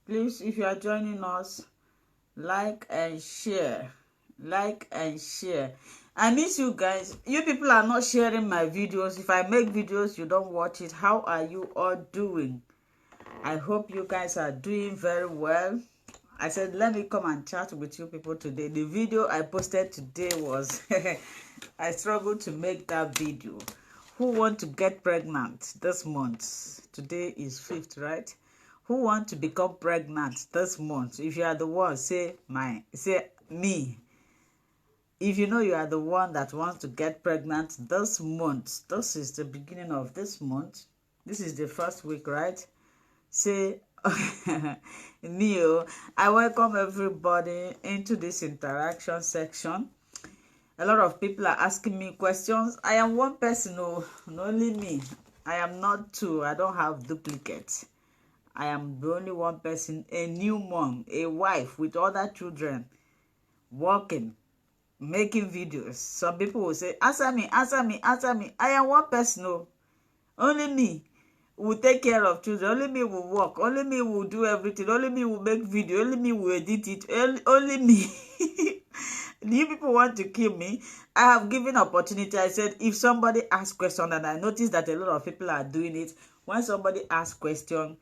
Please, if you are joining us, like and share. Like and share. I miss you guys. You people are not sharing my videos. If I make videos, you don't watch it. How are you all doing? I hope you guys are doing very well. I said, let me come and chat with you people today. The video I posted today was, I struggled to make that video. Who want to get pregnant this month? Today is 5th, right? Who want to become pregnant this month? If you are the one, say me. If you know you are the one that wants to get pregnant this month, this is the beginning of this month. This is the first week, right? Say Neo, I welcome everybody into this interaction section. A lot of people are asking me questions. I am one person, only me. I am not two. I don't have duplicates. I am the only one person, a new mom, a wife with other children, working, making videos. Some people will say, answer me, answer me, answer me. I am one person, only me will take care of children. Only me will work. Only me will do everything. Only me will make video. Only me will edit it. Only me. You people want to kill me. I have given opportunity. I said, if somebody asks question, and I noticed that a lot of people are doing it, when somebody asks question,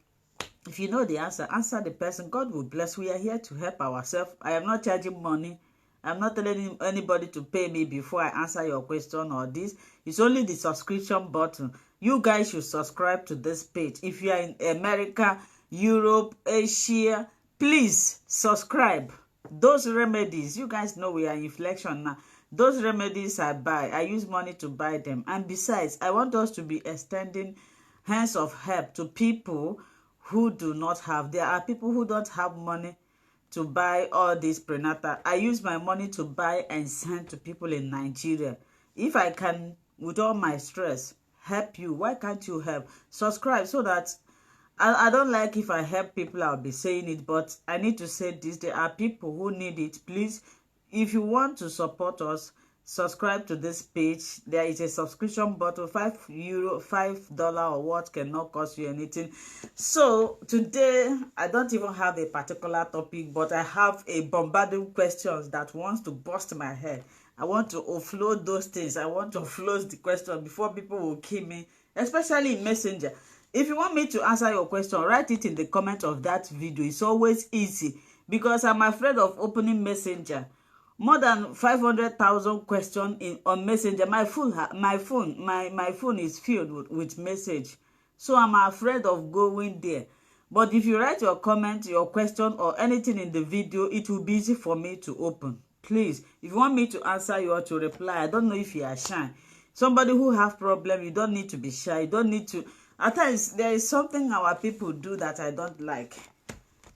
if you know the answer, answer the person. God will bless. We are here to help ourselves. I am not charging money. I'm not telling anybody to pay me before I answer your question or this. It's only the subscription button. You guys should subscribe to this page. If you are in America, Europe, Asia, please subscribe. Those remedies, you guys know we are in inflation now. Those remedies I buy, I use money to buy them. And besides, I want us to be extending hands of help to people who do not have. There are people who don't have money to buy all this prenatal. I use my money to buy and send to people in Nigeria. If I can, with all my stress, help you, why can't you help? Subscribe so that I don't like if I help people, I'll be saying it, but I need to say this. There are people who need it. Please, if you want to support us, subscribe to this page. There is a subscription button, €5, $5 or what cannot cost you anything. So today I don't even have a particular topic, but I have a bombarding questions that wants to bust my head. I want to offload those things. I want to offload the question before people will kill me, especially in Messenger. If you want me to answer your question, write it in the comment of that video. It's always easy because I'm afraid of opening Messenger. More than 500,000 questions on Messenger. My phone is filled with message. So I'm afraid of going there. But if you write your comment, your question, or anything in the video, it will be easy for me to open. Please, if you want me to answer you or to reply, I don't know if you are shy. Somebody who have problem, you don't need to be shy. You don't need to. At times, there is something our people do that I don't like.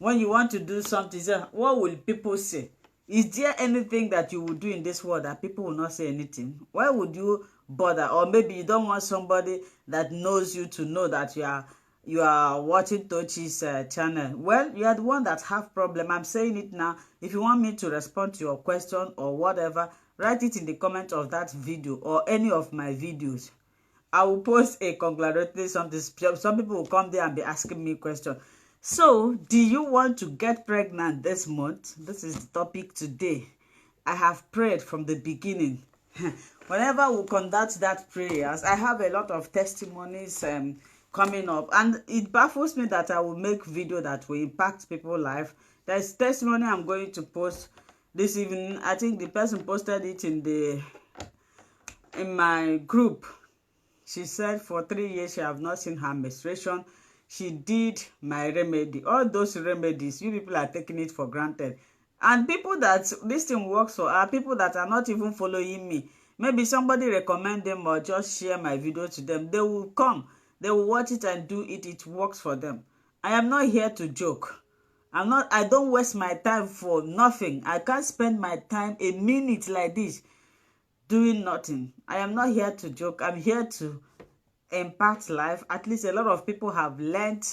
When you want to do something, say, what will people say? Is there anything that you will do in this world that people will not say anything? Why would you bother? Or maybe you don't want somebody that knows you to know that you are watching Tochi's channel. Well, you are the one that have problem. I'm saying it now. If you want me to respond to your question or whatever, write it in the comment of that video or any of my videos. I will post a congratulatory something. Some people will come there and be asking me questions. So, do you want to get pregnant this month? This is the topic today. I have prayed from the beginning. Whenever we conduct that prayers, I have a lot of testimonies coming up. And it baffles me that I will make video that will impact people's life. There's testimony I'm going to post this evening. I think the person posted it in the in my group. She said for 3 years she have not seen her menstruation. She did my remedy. All those remedies, you people are taking it for granted. And people that this thing works for are people that are not even following me. Maybe somebody recommend them or just share my video to them. They will come. They will watch it and do it. It works for them. I am not here to joke. I don't waste my time for nothing. I can't spend my time a minute like this doing nothing. I am not here to joke. I'm here to impact life. At least a lot of people have learned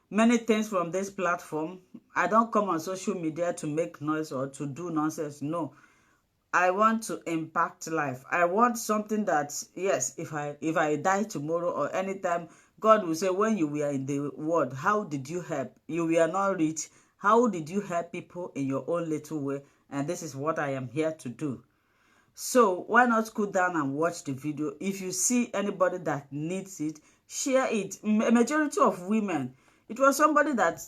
many things from this platform. I don't come on social media to make noise or to do nonsense. No. I want to impact life. I want something that, yes, if I die tomorrow or anytime, God will say, when you were in the world, how did you help? You were not rich. How did you help people in your own little way? And this is what I am here to do. So why not go down and watch the video? If you see anybody that needs it, share it. A majority of women, it was somebody that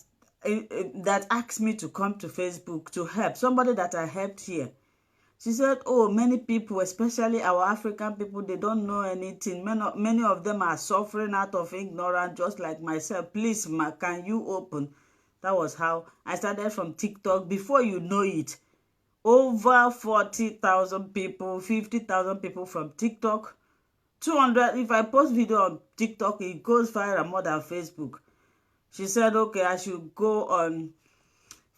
asked me to come to Facebook to help. Somebody that I helped here. She said, oh, many people, especially our African people, they don't know anything. Many of them are suffering out of ignorance, just like myself. Please, ma, can you open? That was how I started from TikTok. Before you know it, over 40,000 people, 50,000 people from TikTok. 200, if I post video on TikTok, it goes viral more than Facebook. She said, okay, I should go on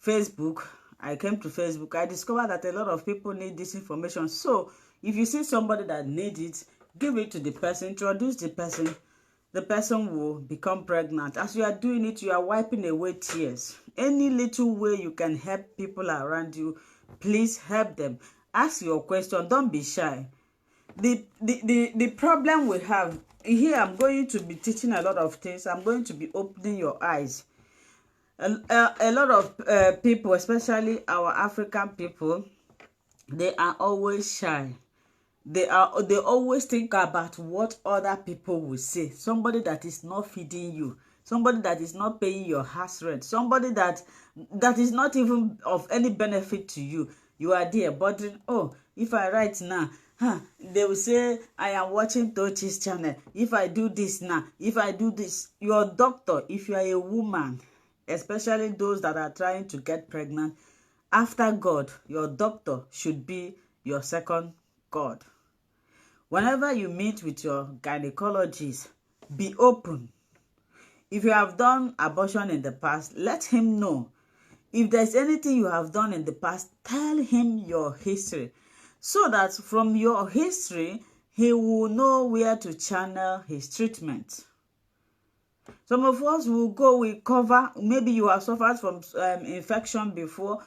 Facebook. I came to Facebook. I discovered that a lot of people need this information. So if you see somebody that needs it, give it to the person, introduce the person. The person will become pregnant. As you are doing it, you are wiping away tears. Any little way you can help people around you, please help them. Ask your question. Don't be shy. The problem we have here, I'm going to be teaching a lot of things. I'm going to be opening your eyes. A lot of people, especially our African people, they are always shy. They always think about what other people will say. Somebody that is not feeding you, somebody that is not paying your house rent, somebody that is not even of any benefit to you. You are there bothering, oh, if I write now, they will say I am watching Tochi's channel. If I do this now, if I do this, your doctor, if you are a woman, especially those that are trying to get pregnant, after God, your doctor should be your second God. Whenever you meet with your gynecologist, be open. If you have done abortion in the past, let him know. If there's anything you have done in the past, tell him your history, so that from your history, he will know where to channel his treatment. Some of us will go, we cover, maybe you have suffered from infection before,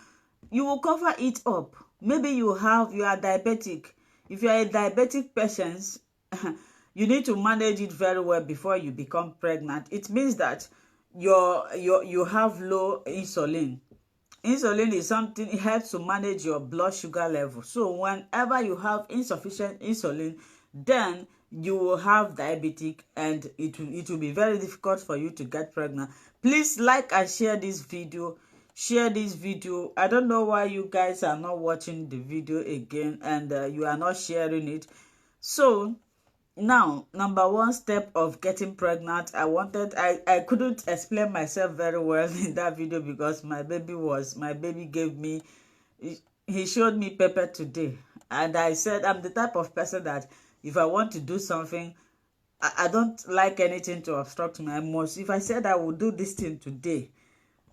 you will cover it up. Maybe you are diabetic. If you are a diabetic patient, you need to manage it very well before you become pregnant. It means that you have low insulin. Insulin is something, it helps to manage your blood sugar level. So whenever you have insufficient insulin, then you will have diabetic, and it will be very difficult for you to get pregnant. Please like and share this video. Share this video. I don't know why you guys are not watching the video again and you are not sharing it. So now, number one step of getting pregnant, I couldn't explain myself very well in that video because my baby gave me, he showed me pepper today. And I said I'm the type of person that if I want to do something, I don't like anything to obstruct me. If I said I will do this thing today,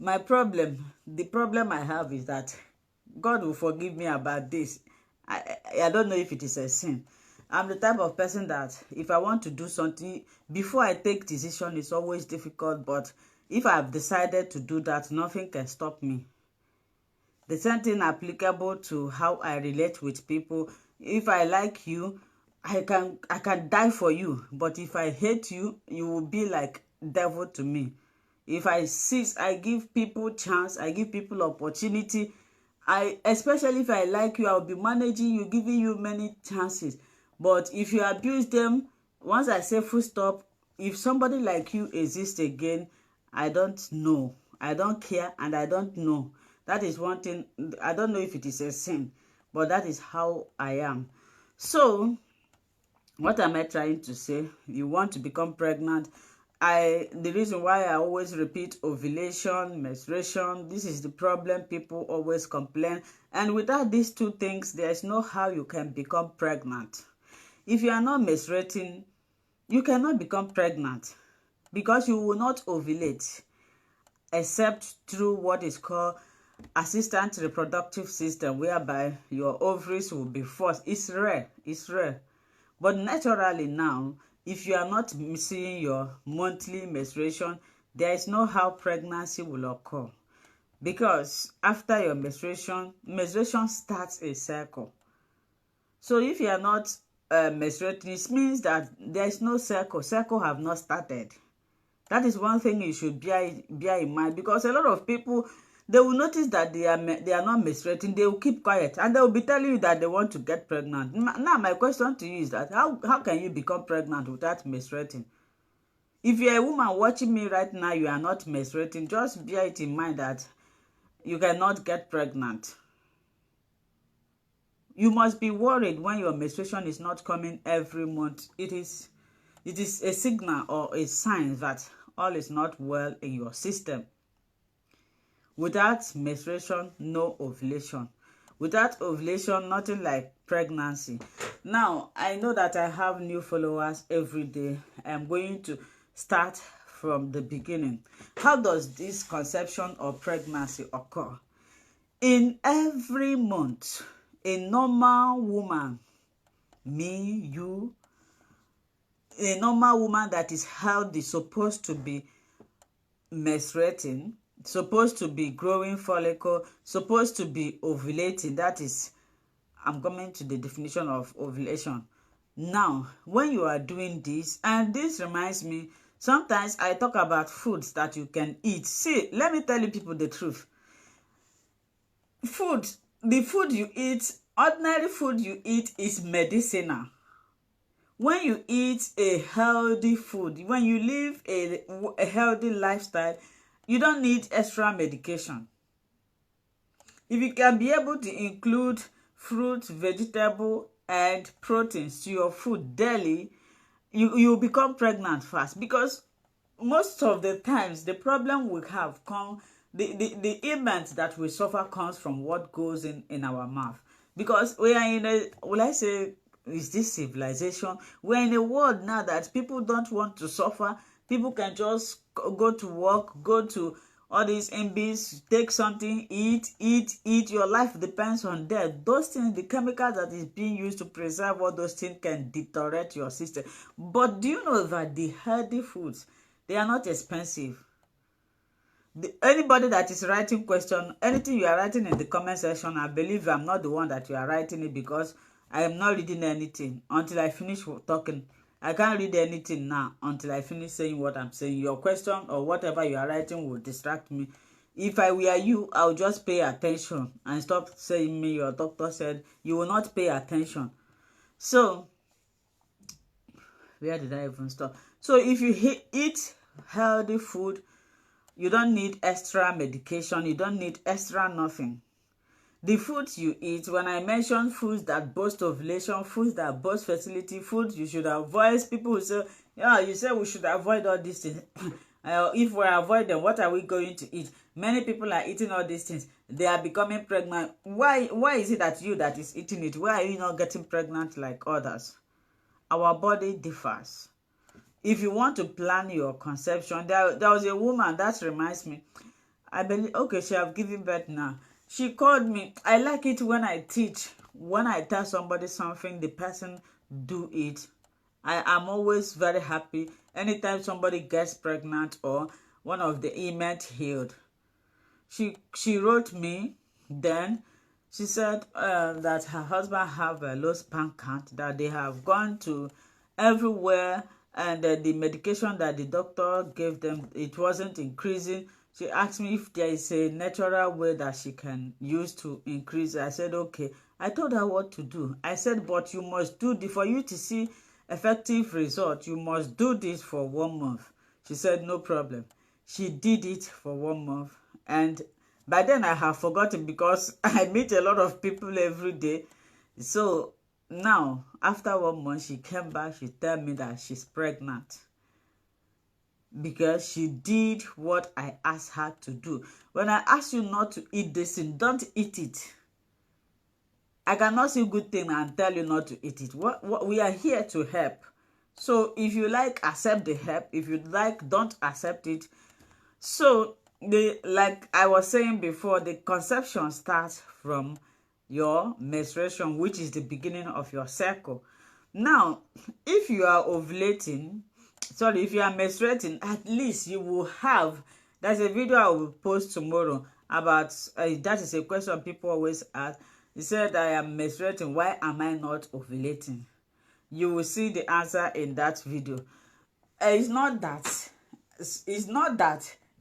the problem I have is that God will forgive me about this. I don't know if it is a sin. I'm the type of person that if I want to do something, before I take decision, it's always difficult. But if I've decided to do that, nothing can stop me. The same thing applicable to how I relate with people. If I like you, I can die for you. But if I hate you, you will be like devil to me. If I give people chance, I give people opportunity. Especially if I like you, I'll be managing you, giving you many chances. But if you abuse them, once I say full stop, if somebody like you exists again, I don't know. I don't care and I don't know. That is one thing. I don't know if it is a sin, but that is how I am. So, What am I trying to say? You want to become pregnant. The reason why I always repeat ovulation, menstruation, this is the problem. People always complain. And without these two things, there's no how you can become pregnant. If you are not menstruating, you cannot become pregnant because you will not ovulate except through what is called assistant reproductive system, whereby your ovaries will be forced. It's rare. It's rare. But naturally now, if you are not seeing your monthly menstruation, there is no how pregnancy will occur. Because after your menstruation starts a cycle. So if you are not menstruating, it means that there is no cycle. Cycle have not started. That is one thing you should bear in mind, because a lot of people, they will notice that they are not menstruating. They will keep quiet and they will be telling you that they want to get pregnant. Now my question to you is that how can you become pregnant without menstruating? If you're a woman watching me right now, you are not menstruating, just bear it in mind that you cannot get pregnant. You must be worried when your menstruation is not coming every month. It is a signal or a sign that all is not well in your system. Without menstruation, no ovulation. Without ovulation, nothing like pregnancy. Now, I know that I have new followers every day. I'm going to start from the beginning. How does this conception of pregnancy occur? In every month, a normal woman, me, you, a normal woman that is healthy, supposed to be menstruating, supposed to be growing follicle, supposed to be ovulating. That is, I'm coming to the definition of ovulation. Now, when you are doing this, and this reminds me, sometimes I talk about foods that you can eat. See, let me tell you people the truth. The food you eat, ordinary food you eat is medicinal. When you eat a healthy food, when you live a healthy lifestyle, you don't need extra medication. If you can be able to include fruit, vegetable, and proteins to your food daily, you become pregnant fast. Because most of the times, the problem we have the ailment that we suffer comes from what goes in our mouth. Because we are in a, will I say, is this civilization? We're in a world now that people don't want to suffer. People can just go to work, go to all these MBs, take something, eat. Your life depends on that. Those things, the chemicals that is being used to preserve all those things can deteriorate your system. But do you know that the healthy foods, they are not expensive? Anybody that is writing question, anything you are writing in the comment section, I believe I'm not the one that you are writing it, because I am not reading anything until I finish talking. I can't read anything now until I finish saying what I'm saying. Your question or whatever you are writing will distract me. If I were you, I'll just pay attention and stop saying me, your doctor said. You will not pay attention. So, where did I even stop? So, if you eat healthy food, you don't need extra medication. You don't need extra nothing. The foods you eat, when I mention foods that boost ovulation, foods that boost fertility, foods you should avoid, people will say, yeah, you say we should avoid all these things. If we avoid them, what are we going to eat? Many people are eating all these things. They are becoming pregnant. Why is it that you that is eating it, why are you not getting pregnant like others? Our body differs. If you want to plan your conception, there was a woman, that reminds me, I believe, okay, she have given birth now. She called me. I like it when I teach. When I tell somebody something, the person do it. I am always very happy anytime somebody gets pregnant or one of the ailments healed. She wrote me, then she said that her husband have a low sperm count, that they have gone to everywhere, and the medication that the doctor gave them, it wasn't increasing. She asked me if there is a natural way that she can use to increase. I said, okay. I told her what to do. I said, but you must do this for you to see effective result. You must do this for 1 month. She said, no problem. She did it for 1 month. And by then I have forgotten, because I meet a lot of people every day. So Now, after 1 month, she came back. She tell me that she's pregnant because she did what I asked her to do. When I ask you not to eat this thing, don't eat it. I cannot see good thing and tell you not to eat it. What we are here to help. So if you like, accept the help. If you like, don't accept it. So like I was saying before, the conception starts from your menstruation, which is the beginning of your cycle. Now, if you are ovulating, if you are menstruating, at least you will have, there's a video I will post tomorrow about, that is a question people always ask. He said, I am menstruating, why am I not ovulating? You will see the answer in that video. It's not that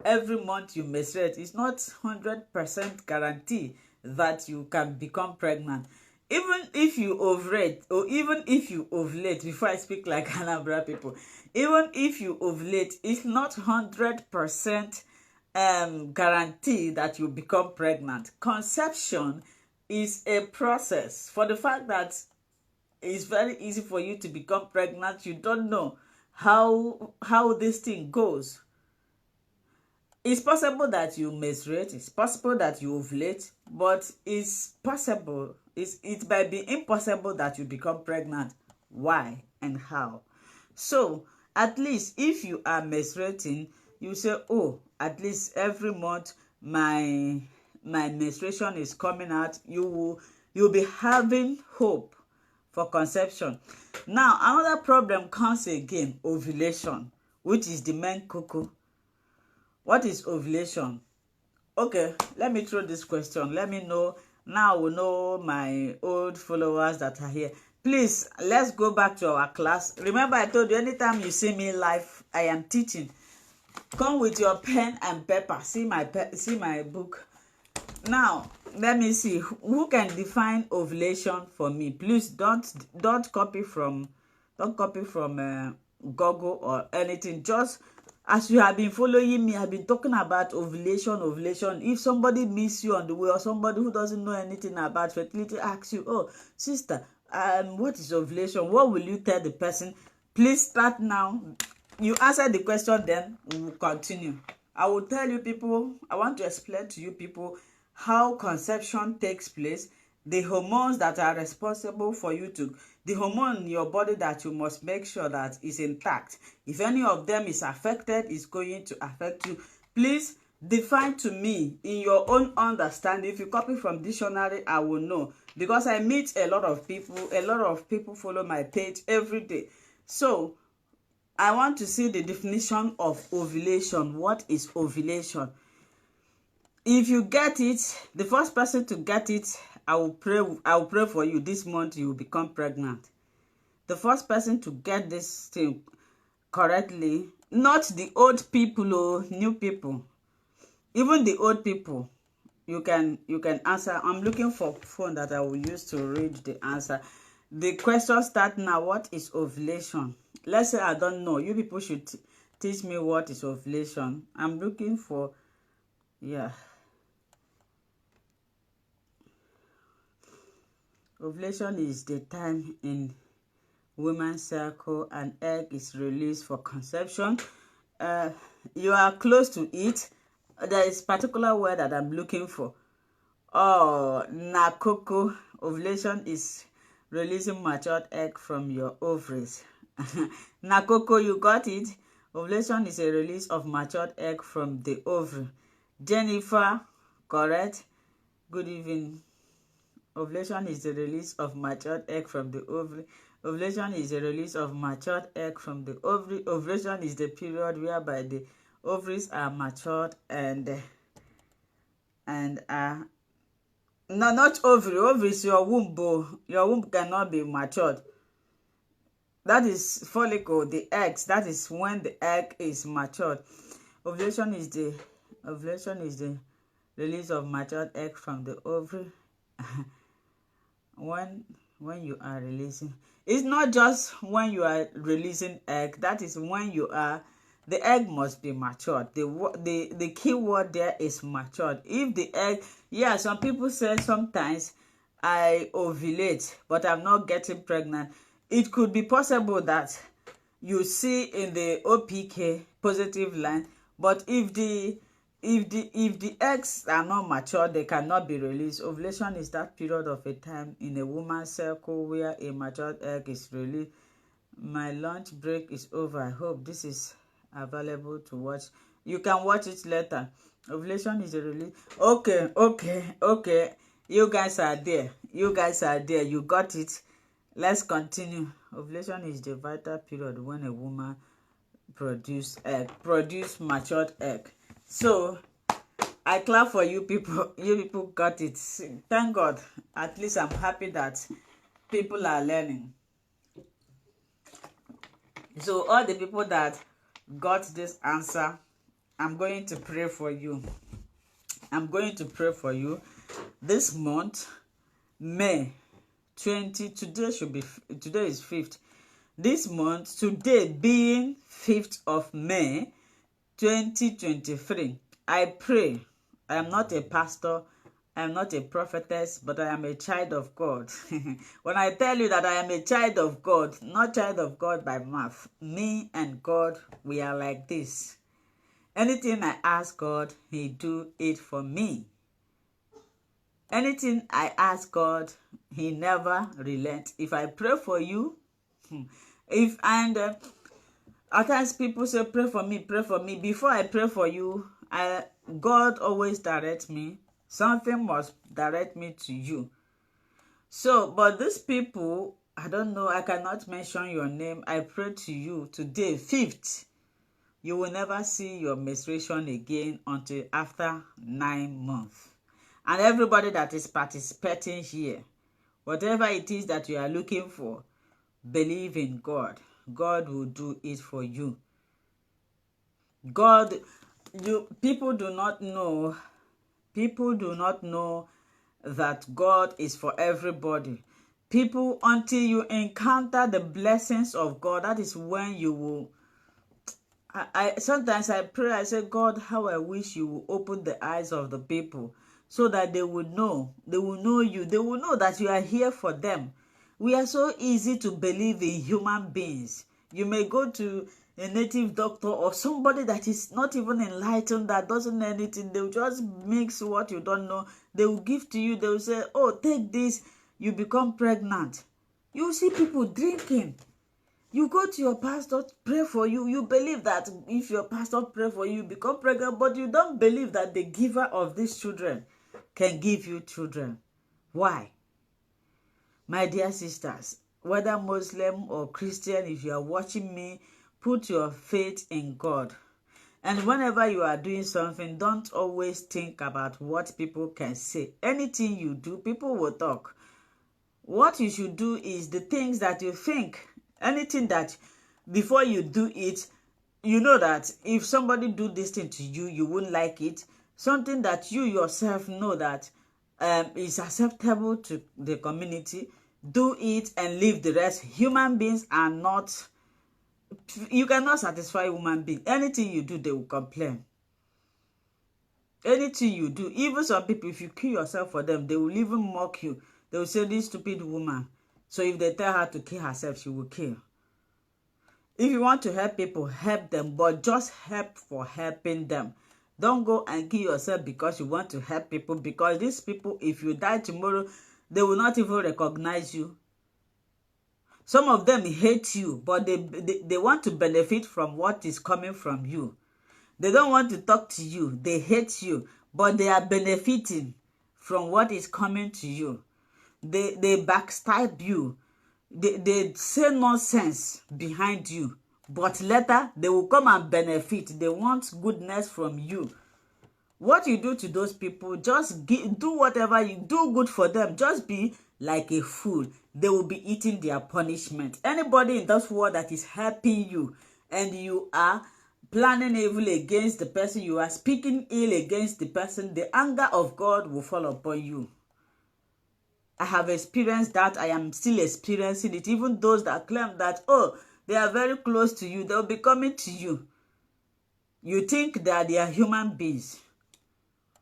every month you menstruate. It's not 100% guarantee that you can become pregnant. Even if you ovulate, or even if you ovulate, before I speak like Anambra people, even if you ovulate, it's not 100% guarantee that you become pregnant. Conception is a process. For the fact that it's very easy for you to become pregnant, you don't know how this thing goes. It's possible that you menstruate, it's possible that you ovulate, but it's possible, it might be impossible that you become pregnant. Why and how? So at least if you are menstruating, you say, oh, at least every month my menstruation is coming out. You'll be having hope for conception. Now another problem comes again, ovulation, which is the main cocoa. What is ovulation? Okay, let me throw this question. Let me know. Now we know my old followers that are here. Please, let's go back to our class. Remember, I told you, anytime you see me live, I am teaching. Come with your pen and paper. See my book. Now, let me see. Who can define ovulation for me? Please don't copy from Google or anything. Just as you have been following me, I've been talking about ovulation. If somebody meets you on the way, or somebody who doesn't know anything about fertility asks you, oh, sister, what is ovulation? What will you tell the person? Please start now. You answer the question, then we will continue. I will tell you people, I want to explain to you people how conception takes place, the hormones that are responsible for you to, the hormone in your body that you must make sure that is intact. If any of them is affected, it's going to affect you. Please define to me in your own understanding. If you copy from dictionary, I will know, because I meet a lot of people follow my page every day. So I want to see the definition of ovulation. What is ovulation? If you get it, the first person to get it, I will pray for you. This month you will become pregnant. The first person to get this thing correctly, not the old people or new people, even the old people, you can answer. I'm looking for phone that I will use to read the answer. The question start now. What is ovulation? Let's say I don't know. You people should teach me what is ovulation. I'm looking for, yeah. Ovulation is the time in women's cycle an egg is released for conception. You are close to it. There is particular word that I'm looking for. Oh, nakoko. Ovulation is releasing matured egg from your ovaries. Nakoko, you got it. Ovulation is a release of matured egg from the ovary. Jennifer, correct. Good evening. Ovulation is the release of matured egg from the ovary. Ovulation is the release of matured egg from the ovary. Ovulation is the period whereby the ovaries are matured and no, not ovary. Ovary is your womb. Your womb cannot be matured. That is follicle, the eggs. That is when the egg is matured. Ovulation is the release of matured egg from the ovary. When you are releasing, it's not just when you are releasing egg. That is when you are, the egg must be matured. The key word there is matured. If the egg, yeah, some people say sometimes I ovulate, but I'm not getting pregnant. It could be possible that you see in the OPK positive line, but if the eggs are not mature, they cannot be released. Ovulation is that period of a time in a woman's cycle where a matured egg is released. My lunch break is over. I hope this is available to watch. You can watch it later. Ovulation is a release. Okay. You guys are there. You got it. Let's continue. Ovulation is the vital period when a woman produce matured egg. So I clap for you people. You people got it. Thank God. At least I'm happy that people are learning. So all the people that got this answer, I'm going to pray for you. This month, May 20, today is 5th. This month, today being 5th of May 2023, I pray. I am not a pastor, I am not a prophetess, but I am a child of God. When I tell you that I am a child of God, not child of God by mouth, me and God, we are like this. Anything I ask God, He do it for me. Anything I ask God, He never relents. If I pray for you, at times people say, pray for me. Before I pray for you, God always directs me. Something must direct me to you. So, but these people, I don't know, I cannot mention your name. I pray to you today, 5th. You will never see your menstruation again until after 9 months. And everybody that is participating here, whatever it is that you are looking for, believe in God. God will do it for you. People do not know that God is for everybody. People, until you encounter the blessings of God, that is when you will. Sometimes I pray, I say, God, how I wish you will open the eyes of the people so that they will know you. They will know that you are here for them. We are so easy to believe in human beings. You may go to a native doctor or somebody that is not even enlightened, that doesn't know anything. They will just mix what you don't know. They will give to you. They will say, oh, take this. You become pregnant. You see people drinking. You go to your pastor, pray for you. You believe that if your pastor pray for you, you become pregnant, but you don't believe that the giver of these children can give you children. Why? My dear sisters, whether Muslim or Christian, if you are watching me, put your faith in God. And whenever you are doing something, don't always think about what people can say. Anything you do, people will talk. What you should do is the things that you think. Anything that before you do it, you know that if somebody do this thing to you, you wouldn't like it. Something that you yourself know that is acceptable to the community, do it and leave the rest. Human beings are not, you cannot satisfy human beings. Anything you do, they will complain. Anything you do, even some people, if you kill yourself for them, they will even mock you. They will say, this stupid woman. So if they tell her to kill herself, she will kill. If you want to help people, help them, but just help for helping them. Don't go and kill yourself because you want to help people, because these people, if you die tomorrow, they will not even recognize you. Some of them hate you, but they want to benefit from what is coming from you. They don't want to talk to you. They hate you, but they are benefiting from what is coming to you. They backstab you. They say nonsense behind you, but later they will come and benefit. They want goodness from you. What you do to those people, just do whatever you do good for them. Just be like a fool. They will be eating their punishment. Anybody in this world that is helping you and you are planning evil against the person, you are speaking ill against the person, the anger of God will fall upon you. I have experienced that. I am still experiencing it. Even those that claim that, oh, they are very close to you, they'll be coming to you. You think that they are human beings.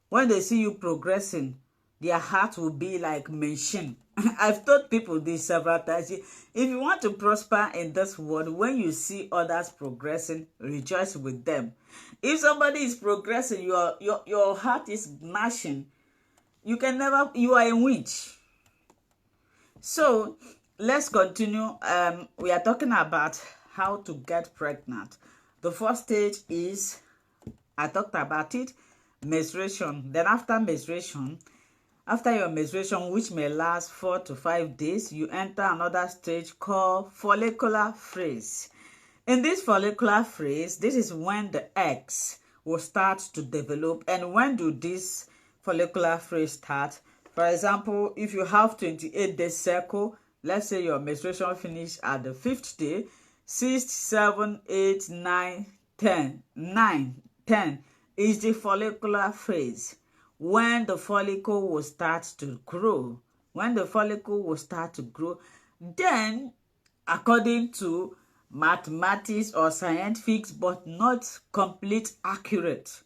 When they see you progressing, their heart will be like machine. I've told people this several times. If you want to prosper in this world, when you see others progressing, rejoice with them. If somebody is progressing, your heart is gnashing, you can never, you are a witch. So let's continue. We are talking about how to get pregnant. The first stage is, I talked about it, menstruation. Then after menstruation, after your menstruation, which may last 4 to 5 days, you enter another stage called follicular phase. In this follicular phase, this is when the eggs will start to develop. And when do this follicular phase start? For example, if you have 28-day cycle, let's say your menstruation finished at the 5th day, 6, 7, 8, 9, 10. 10 is the follicular phase, when the follicle will start to grow. When the follicle will start to grow, then according to mathematics or scientific, but not complete accurate.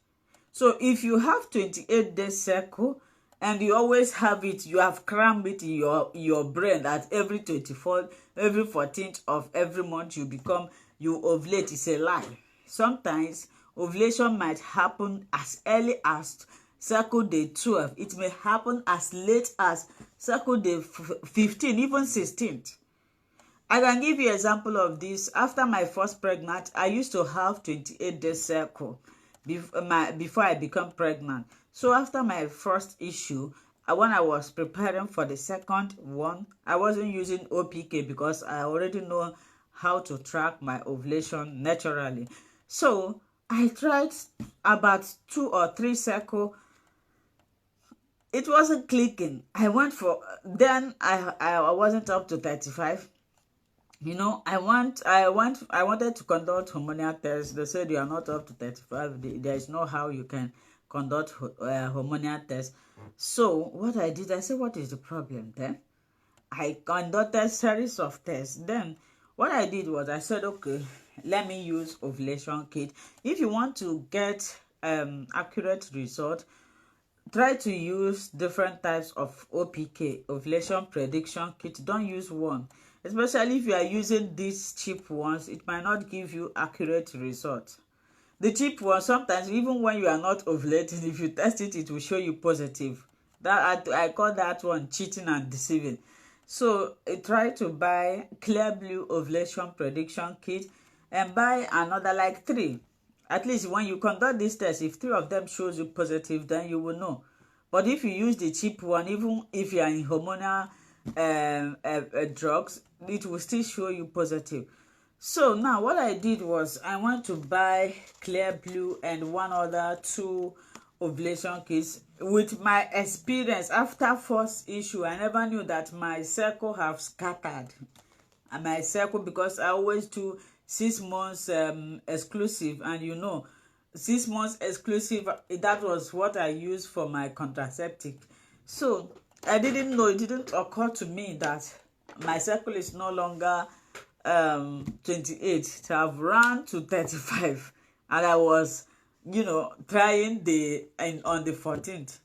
So if you have 28-day cycle and you always have it, you have crammed it in your brain that every 14th of every month you ovulate, is a lie. Sometimes ovulation might happen as early as cycle day 12. It may happen as late as cycle day 15, even 16th. I can give you an example of this. After my first pregnant, I used to have 28-day cycle before I become pregnant. So after my first issue, when I was preparing for the second one, I wasn't using OPK because I already know how to track my ovulation naturally. So I tried about 2 or 3 cycles. It wasn't clicking. I went for, then I wasn't up to 35. You know, I wanted to conduct hormonal tests. They said you are not up to 35. There is no how you can conduct hormonal tests. So what I did, I said, what is the problem then? I conducted a series of tests. Then what I did was I said, okay, let me use ovulation kit. If you want to get accurate result, try to use different types of OPK, ovulation prediction kit. Don't use one. Especially if you are using these cheap ones, it might not give you accurate results. The cheap ones, sometimes even when you are not ovulating, if you test it, it will show you positive. That I call that one cheating and deceiving. So try to buy Clear Blue ovulation prediction kit and buy another like 3. At least when you conduct this test, if 3 of them shows you positive, then you will know. But if you use the cheap one, even if you are in hormonal drugs, it will still show you positive. So now what I did was I went to buy Clear Blue and 2 ovulation kits. With my experience after first issue, I never knew that my cycle have scattered. And my cycle, because I always do 6 months exclusive, and you know, 6 months exclusive, that was what I used for my contraceptive. So I didn't know, it didn't occur to me that my cycle is no longer 28. So I've run to 35, and I was, you know, trying on the 14th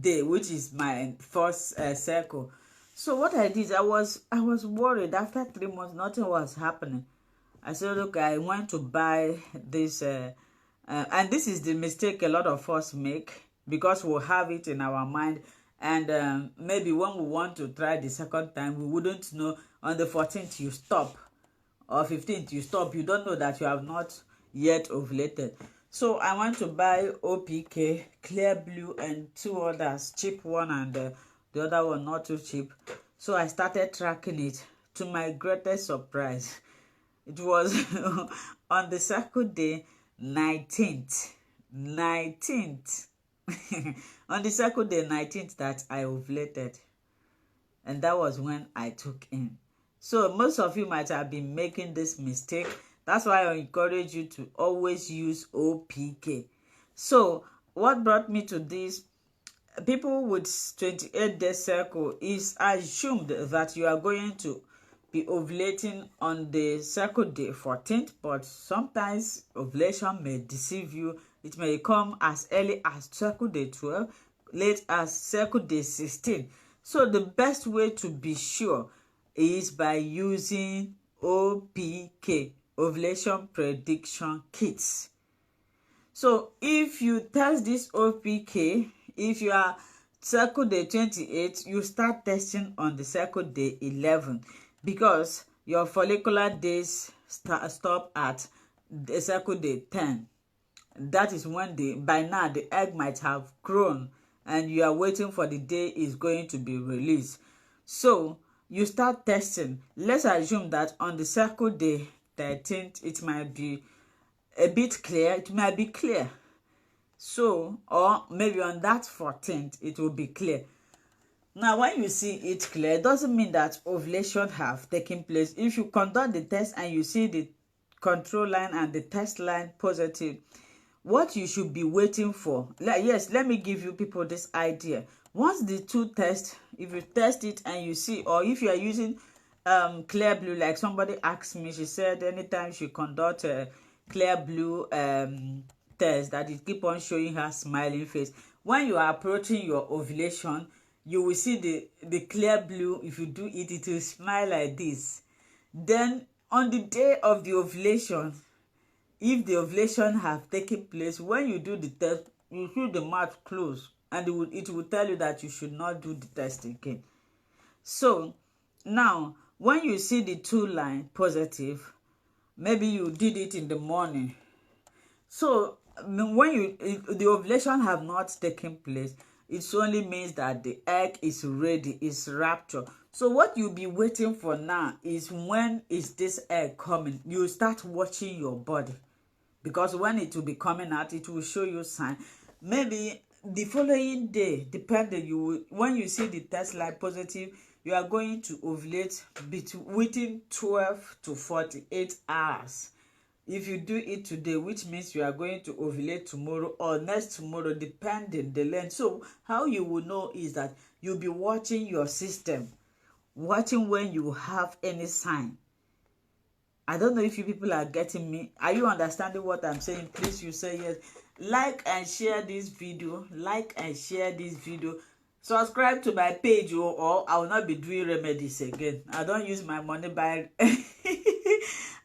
day, which is my first cycle. So what I did, I was worried. After 3 months, nothing was happening. I said, look, I went to buy this, and this is the mistake a lot of us make, because we'll have it in our mind. And maybe when we want to try the second time, we wouldn't know. On the 14th, you stop. Or 15th, you stop. You don't know that you have not yet ovulated. So I went to buy OPK, Clear Blue, and 2 others. Cheap one and the other one not too cheap. So I started tracking it. To my greatest surprise, it was on the second day, 19th. On the second day, 19th, that I ovulated. And that was when I took in. So most of you might have been making this mistake. That's why I encourage you to always use OPK. So what brought me to this? People with 28-day cycle, is assumed that you are going to be ovulating on the cycle day 14th, but sometimes ovulation may deceive you. It may come as early as cycle day 12, late as cycle day 16. So the best way to be sure is by using OPK, ovulation prediction kits. So if you test this OPK, if you are cycle day 28, you start testing on the cycle day 11, because your follicular days stop at the cycle day 10. That is when by now the egg might have grown and you are waiting for the day is going to be released. So you start testing. Let's assume that on the cycle day 13th, it might be a bit clear, it might be clear. So, or maybe on that 14th, it will be clear. Now, when you see it clear, it doesn't mean that ovulation have taken place. If you conduct the test and you see the control line and the test line positive, what you should be waiting for, yes, let me give you people this idea. Once the two tests, if you test it and you see, or if you are using clear blue, like somebody asked me, she said anytime she conduct a clear blue test, that it keep on showing her smiling face. When you are approaching your ovulation, you will see the clear blue. If you do it, it will smile like this. Then on the day of the ovulation, if the ovulation have taken place, when you do the test, you see the mouth close, and it will tell you that you should not do the test again. So now, when you see the two line positive, maybe you did it in the morning. So when the ovulation have not taken place, it only means that the egg is ready, is raptured. So what you'll be waiting for now is, when is this egg coming? You start watching your body, because when it will be coming out, it will show you sign. Maybe the following day, depending, when you see the test line positive, you are going to ovulate within 12 to 48 hours. If you do it today, which means you are going to ovulate tomorrow or next tomorrow, depending the length. So how you will know is that you'll be watching your system, watching when you have any sign. I don't know if you people are getting me. Are you understanding what I'm saying? Please, you say yes. Like and share this video. Like and share this video. Subscribe to my page, or I will not be doing remedies again. I don't use my money buy.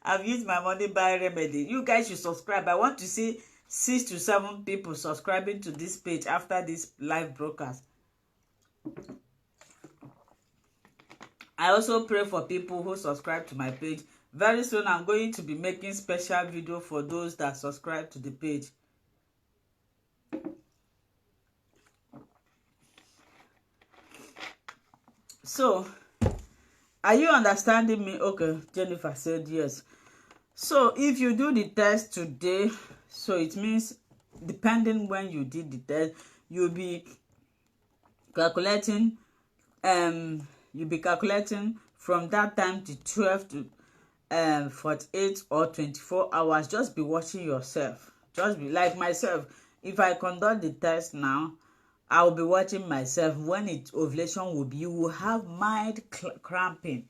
I've used my money buy remedy. You guys should subscribe. I want to see 6 to 7 people subscribing to this page after this live broadcast. I also pray for people who subscribe to my page. Very soon I'm going to be making special video for those that subscribe to the page. So, are you understanding me? Okay, Jennifer said yes. So if you do the test today, so it means depending when you did the test, you'll be calculating from that time to 12 to 48 or 24 hours. Just be watching yourself. Just be like myself. If I conduct the test now, I will be watching myself. When ovulation will be, you will have mild cramping.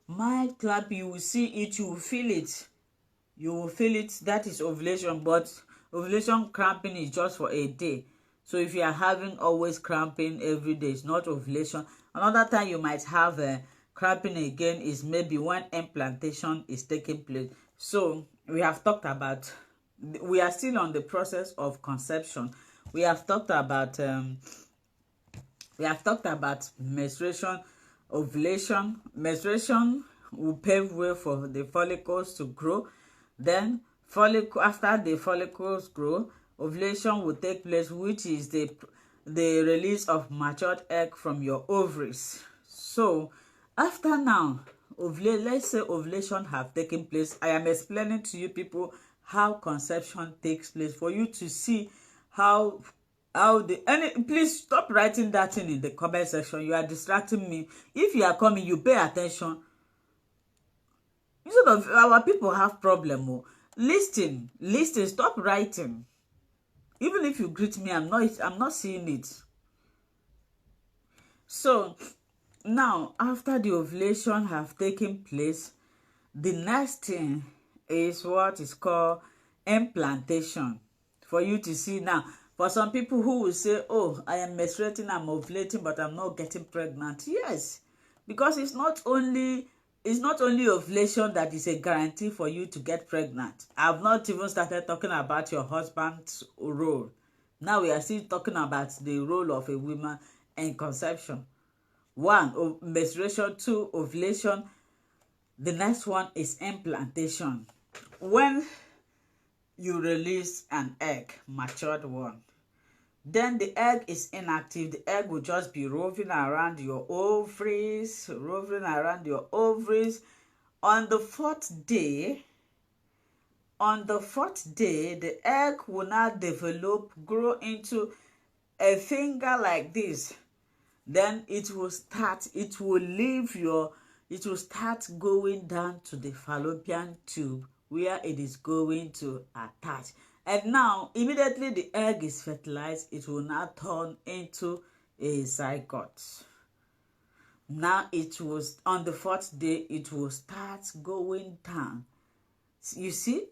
Mild cramping, you will see it, you will feel it. You will feel it. That is ovulation. But ovulation cramping is just for a day. So if you are having always cramping every day, it's not ovulation. Another time you might have cramping again is maybe when implantation is taking place. So we have talked about, we are still on the process of conception. We have talked about menstruation, ovulation. Menstruation will pave way for the follicles to grow. Then after the follicles grow, ovulation will take place, which is the release of matured egg from your ovaries. So after now, let's say ovulation have taken place. I am explaining to you people how conception takes place, for you to see how please stop writing that thing in the comment section. You are distracting me. If you are coming, you pay attention. Instead of, our people have problem. Listen, stop writing. Even if you greet me, I'm not seeing it. So now, after the ovulation have taken place, the next thing is what is called implantation. For you to see now, For some people who will say, oh, I am menstruating, I'm ovulating, but I'm not getting pregnant. Yes, because it's not only ovulation that is a guarantee for you to get pregnant. I've not even started talking about your husband's role. Now we are still talking about the role of a woman in conception. 1, menstruation. 2, ovulation. The next one is implantation. When you release an egg, matured one, then the egg is inactive. The egg will just be roving around your ovaries, On the fourth day, the egg will now develop, grow into a finger like this. Then it will start going down to the fallopian tube where it is going to attach. And now, immediately the egg is fertilized, it will now turn into a zygote. Now on the fourth day, it will start going down. You see,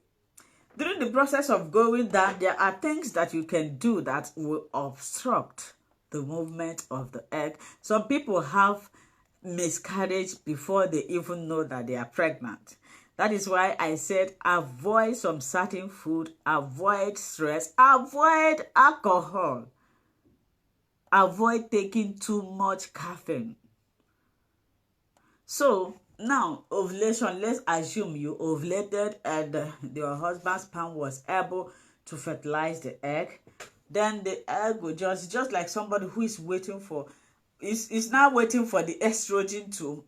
during the process of going down, there are things that you can do that will obstruct the movement of the egg. Some people have miscarriage before they even know that they are pregnant. That is why I said avoid some certain food, avoid stress, avoid alcohol, avoid taking too much caffeine. So now, ovulation, let's assume you ovulated and your husband's sperm was able to fertilize the egg. Then the egg will just like somebody who is waiting for, is now waiting for the estrogen to,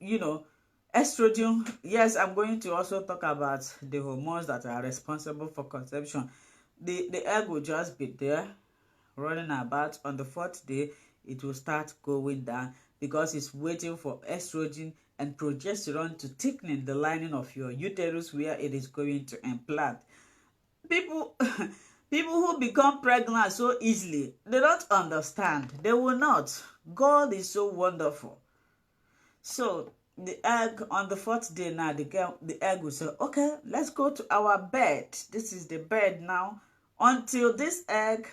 estrogen. Yes, I'm going to also talk about the hormones that are responsible for conception. The egg will just be there running about. On the fourth day, it will start going down because it's waiting for estrogen and progesterone to thicken the lining of your uterus where it is going to implant. People who become pregnant so easily, they don't understand. They will not. God is so wonderful. So the egg, on the fourth day now, the egg will say, okay, let's go to our bed. This is the bed now. Until this egg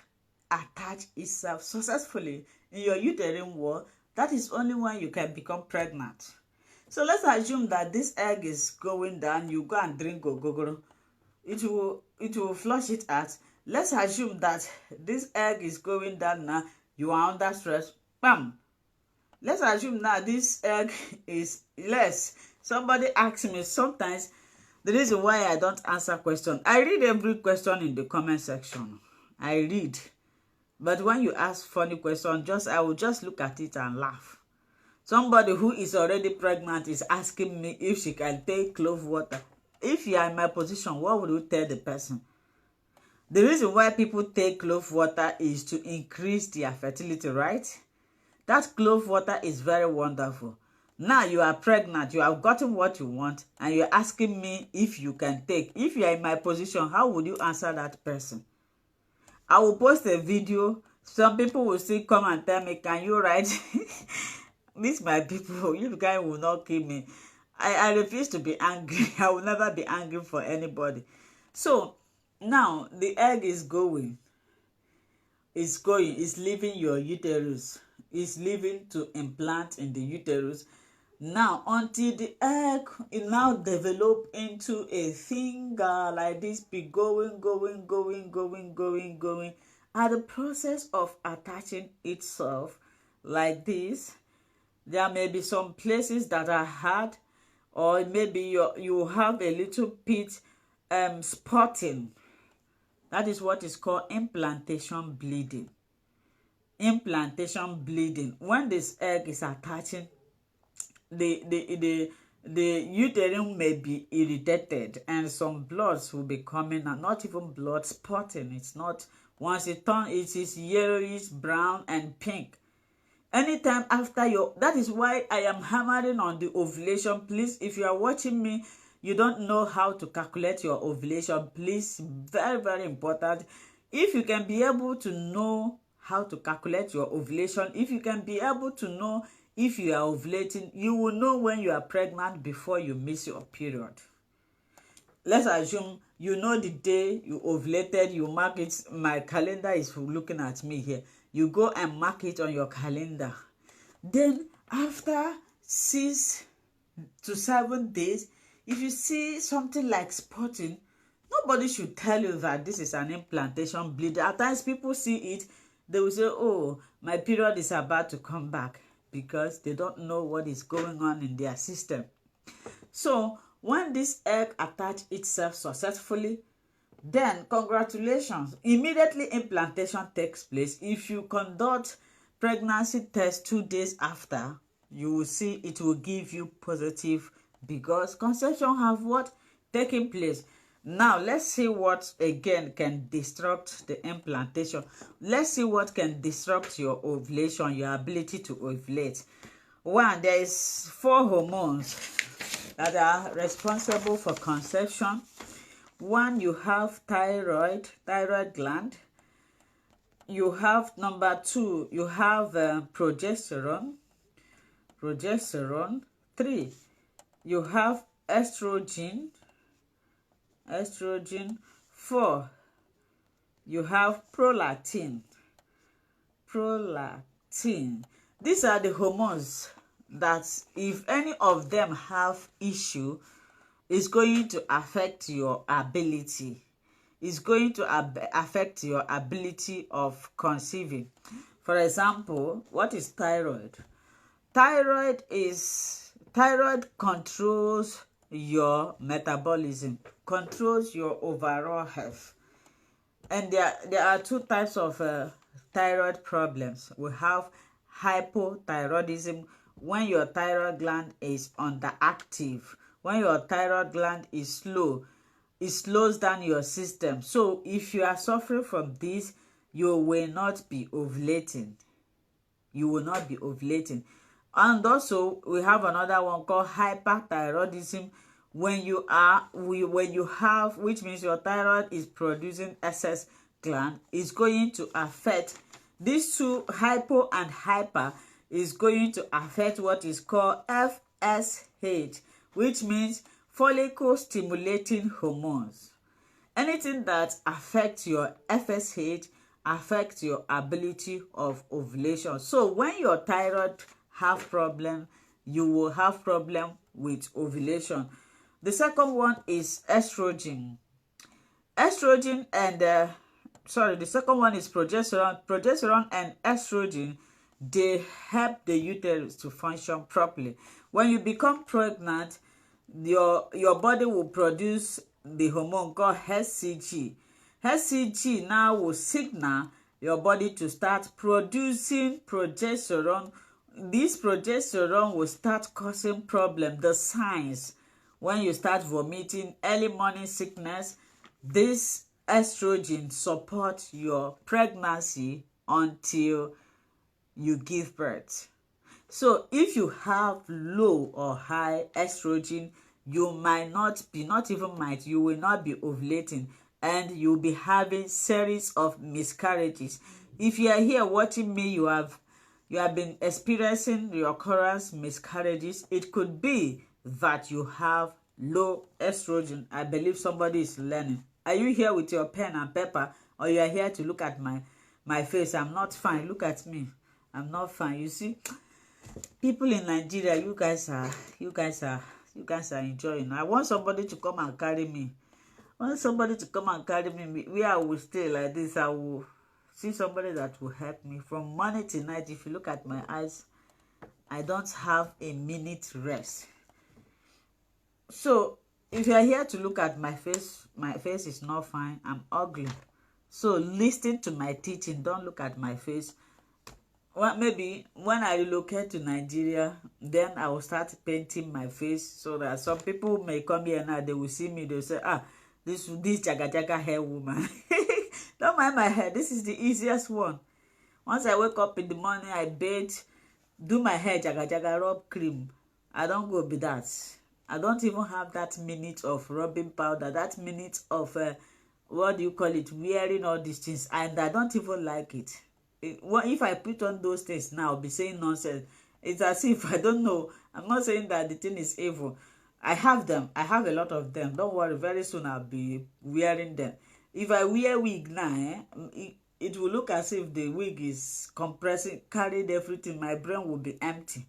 attach itself successfully in your uterine wall, that is only when you can become pregnant. So let's assume that this egg is going down. You go and drink ogogoro. It will flush it out. Let's assume that this egg is going down now. You are under stress. Bam. Let's assume now this egg is less. Somebody asks me sometimes, the reason why I don't answer questions, I read every question in the comment section. I read. But when you ask funny questions, I will just look at it and laugh. Somebody who is already pregnant is asking me if she can take clove water. If you are in my position, what would you tell the person? The reason why people take clove water is to increase their fertility, right? That clove water is very wonderful. Now you are pregnant, you have gotten what you want, and you're asking me if you can take. If you are in my position, how would you answer that person? I will post a video. Some people will still come and tell me, can you write? These my people, you guys will not kill me. I refuse to be angry. I will never be angry for anybody. So now the egg is going. It's leaving your uterus. It's leaving to implant in the uterus. Now until the egg it now develop into a finger like this, be going. At the process of attaching itself like this, there may be some places that are hard, or maybe you have a little bit spotting. That is what is called implantation bleeding. Implantation bleeding. When this egg is attaching, the uterine may be irritated and some bloods will be coming out. Not even blood, spotting. It's not. Once it turns, it is yellowish, brown, and pink. Anytime after that is why I am hammering on the ovulation. Please, if you are watching me, you don't know how to calculate your ovulation, please, very, very important. If you can be able to know how to calculate your ovulation, if you can be able to know if you are ovulating, you will know when you are pregnant before you miss your period. let's assume you know the day you ovulated, you mark it. My calendar is looking at me here. You go and mark it on your calendar. Then after 6 to 7 days, if you see something like spotting, nobody should tell you that this is an implantation bleed. At times people see it, they will say, oh, my period is about to come back, because they don't know what is going on in their system. So when this egg attach itself successfully, then congratulations, immediately implantation takes place. If you conduct pregnancy test 2 days after, you will see it will give you positive, because conception have what taken place. Now let's see what again can disrupt the implantation. Let's see what can disrupt your ovulation, your ability to ovulate. One, there is 4 hormones that are responsible for conception. One, you have thyroid gland. You have number 2, you have progesterone. 3, you have estrogen. 4, you have prolactin. These are the hormones that if any of them have issue, is going to affect your ability. It's going to affect your ability of conceiving. For example, what is thyroid? Thyroid controls your metabolism, controls your overall health. And there are 2 types of thyroid problems. We have hypothyroidism, when your thyroid gland is underactive. When your thyroid gland is slow, it slows down your system. So if you are suffering from this, you will not be ovulating. You will not be ovulating. And also we have another one called hyperthyroidism, when you have, which means your thyroid is producing excess gland, is going to affect these 2, hypo and hyper, is going to affect what is called FSH, which means follicle stimulating hormones. Anything that affects your FSH affects your ability of ovulation. So when your thyroid have problem, you will have problem with ovulation. The second one is estrogen. The second one is progesterone. Progesterone and estrogen, they help the uterus to function properly. When you become pregnant, your body will produce the hormone called HCG. HCG now will signal your body to start producing progesterone. This progesterone will start causing problem. The signs, when you start vomiting, early morning sickness, this estrogen supports your pregnancy until you give birth. So if you have low or high estrogen, you might not be, you will not be ovulating, and you'll be having series of miscarriages. If you are here watching me, you have been experiencing recurrent miscarriages. It could be that you have low estrogen. I believe somebody is learning. Are you here with your pen and paper, or you are here to look at my face? I'm not fine. Look at me. I'm not fine. You see, people in Nigeria, you guys are enjoying. I want somebody to come and carry me. Where I will stay like this. I will see somebody that will help me from morning to night. If you look at my eyes, I don't have a minute rest. So if you are here to look at my face is not fine. I'm ugly. So listen to my teaching. Don't look at my face. Well, maybe when I relocate to Nigeria, then I will start painting my face, so that some people may come here now, they will see me, they will say, this jaga hair woman. Don't mind my hair. This is the easiest one. Once I wake up in the morning, I bathe, do my hair jaga, rub cream. I don't go be that. I don't even have that minute of rubbing powder, that minute of what do you call it, wearing all these things, and I don't even like it. If I put on those things now, I'll be saying nonsense. It's as if I don't know. I'm not saying that the thing is evil. I have them. I have a lot of them. Don't worry, very soon I'll be wearing them. If I wear wig now, it will look as if the wig is compressing, carried everything. My brain will be empty.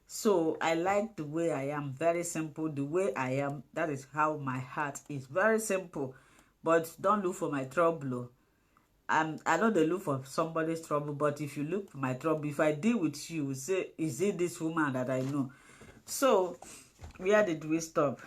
So I like the way I am, very simple. The way I am, that is how my heart is, very simple. But don't look for my trouble. I know they look for somebody's trouble, but if you look for my trouble, if I deal with you, say, is it this woman that I know? So where did we stop?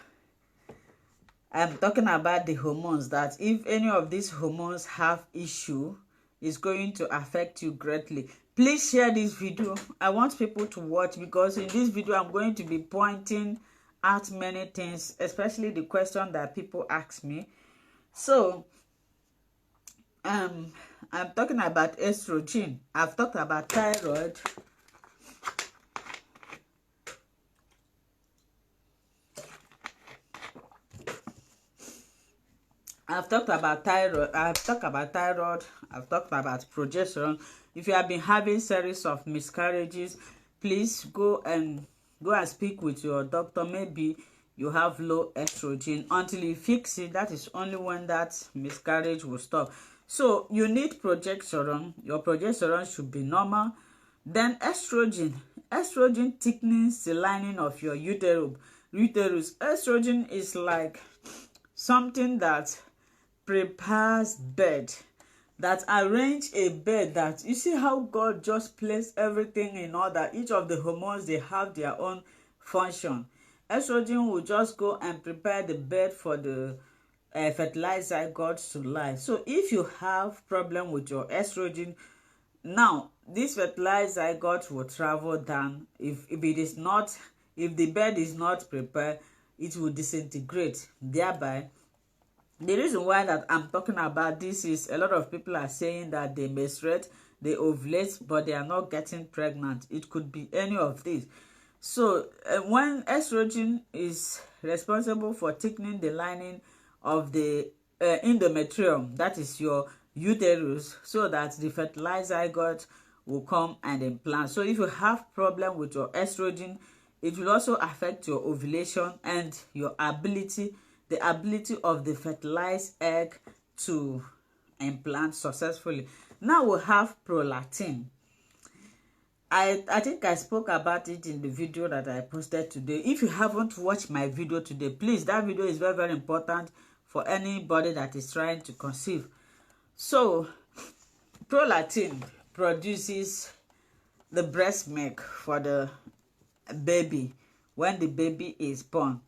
I'm talking about the hormones, that if any of these hormones have issue, it's going to affect you greatly. Please share this video. I want people to watch, because in this video I'm going to be pointing out many things, especially the question that people ask me. So I'm talking about estrogen. I've talked about thyroid. I've talked about thyroid. I've talked about progesterone. If you have been having series of miscarriages, please go and speak with your doctor. Maybe you have low estrogen. Until you fix it, that is only when that miscarriage will stop. So you need progesterone. Your progesterone should be normal. Then estrogen. Estrogen thickens the lining of your uterus. Estrogen is like something that prepares bed, that arrange a bed, that you see how God just placed everything in order. Each of the hormones, they have their own function. Estrogen will just go and prepare the bed for the fertilized zygotes to lie. So if you have problem with your estrogen, now this fertilized zygote will travel down. If the bed is not prepared, it will disintegrate. Thereby, the reason why that I'm talking about this is a lot of people are saying that they menstruate, they ovulate, but they are not getting pregnant. It could be any of these. So when estrogen is responsible for thickening the lining of the endometrium, that is your uterus, so that the fertilized zygote will come and implant. So if you have problem with your estrogen, it will also affect your ovulation and your ability of the fertilized egg to implant successfully. Now we have prolactin. I think I spoke about it in the video that I posted today. If you haven't watched my video today, please, that video is very, very important for anybody that is trying to conceive. So prolactin produces the breast milk for the baby when the baby is born.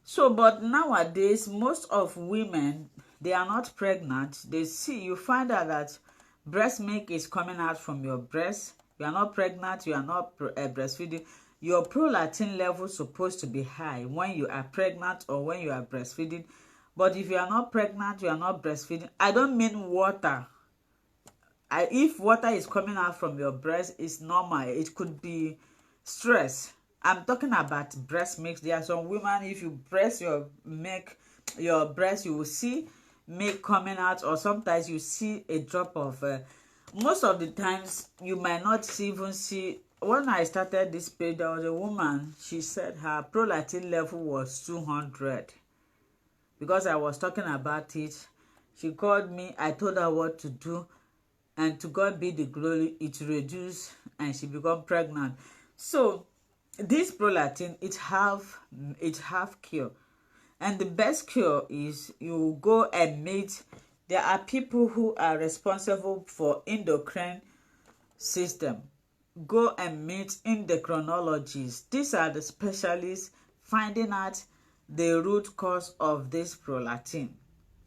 So, but nowadays, most of women, they are not pregnant. You find out that breast milk is coming out from your breast. You are not pregnant, you are not breastfeeding. Your prolactin level is supposed to be high when you are pregnant or when you are breastfeeding. But if you are not pregnant, you are not breastfeeding. I don't mean water. If water is coming out from your breast, it's normal. It could be stress. I'm talking about breast milk. There are some women, if you press your breast, you will see milk coming out, or sometimes you see a drop of most of the times you might not even see. When I started this page, there was a woman, she said her prolactin level was 200. Because I was talking about it, she called me, I told her what to do, and to God be the glory, it reduced and she became pregnant. So this prolactin, it have cure, and the best cure is you go and meet. There are people who are responsible for endocrine system. Go and meet endocrinologists. These are the specialists finding out the root cause of this prolactin,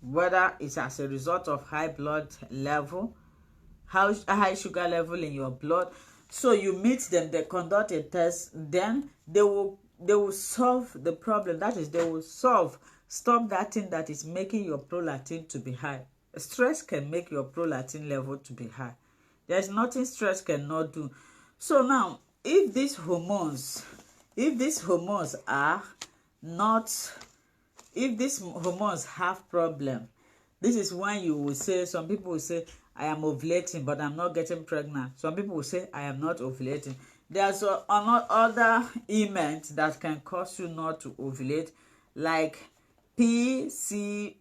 whether it's as a result of high blood level, high sugar level in your blood. So you meet them, they conduct a test, then they will solve the problem. That is, they will stop that thing that is making your prolactin to be high. Stress can make your prolactin level to be high. There's nothing stress cannot do. So now, if these hormones have problem, this is when you will say, some people will say, I am ovulating, but I'm not getting pregnant. Some people will say, I am not ovulating. There's other ailments that can cause you not to ovulate. like PCOS,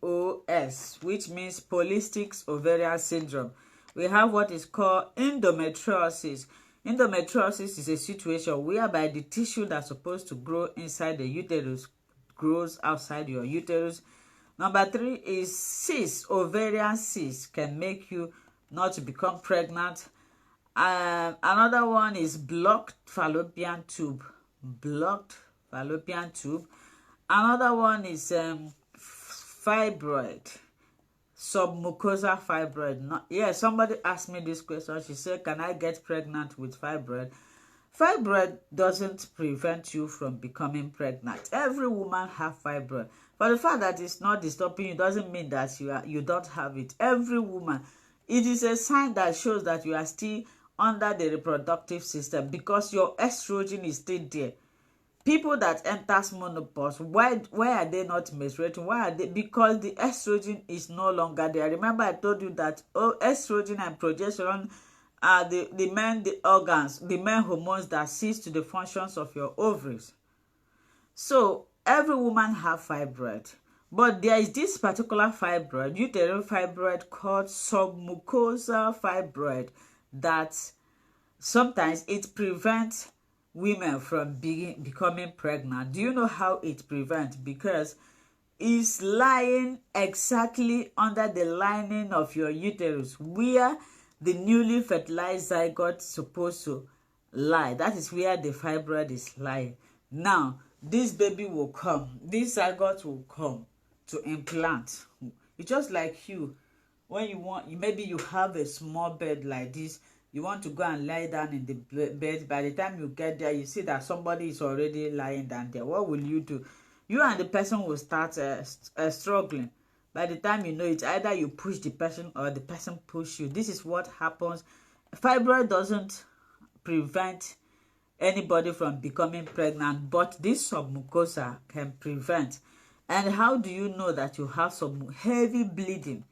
which means polycystic ovarian syndrome. We have what is called endometriosis. Endometriosis is a situation whereby the tissue that's supposed to grow inside the uterus grows outside your uterus. Number 3 is cyst. Ovarian cyst can make you not to become pregnant. Another one is blocked fallopian tube. Blocked fallopian tube. Another one is fibroid. Submucosal fibroid. Somebody asked me this question. She said, can I get pregnant with fibroid? Fibroid doesn't prevent you from becoming pregnant. Every woman have fibroid. But the fact that it's not disturbing you doesn't mean that you don't have it. Every woman. It is a sign that shows that you are still under the reproductive system because your estrogen is still there. People that enters menopause, why are they not menstruating? Why are they? Because the estrogen is no longer there. Remember I told you that estrogen and progesterone are the main organs, the main hormones that cease to the functions of your ovaries. So every woman have fibroid, but there is this particular fibroid, uterine fibroid, called submucosal fibroid, that sometimes it prevents women from becoming pregnant. Do you know how it prevents? Because it's lying exactly under the lining of your uterus where the newly fertilized zygote is supposed to lie. That is where the fibroid is lying. Now this baby will come, this zygote will come to implant. It's just like you, when you want, maybe you have a small bed like this, you want to go and lie down in the bed. By the time you get there, you see that somebody is already lying down there. What will you do? You and the person will start struggling. By the time you know it, either you push the person or the person push you. This is what happens. Fibroid doesn't prevent anybody from becoming pregnant, but this submucosa can prevent. And how do you know that you have some heavy bleeding?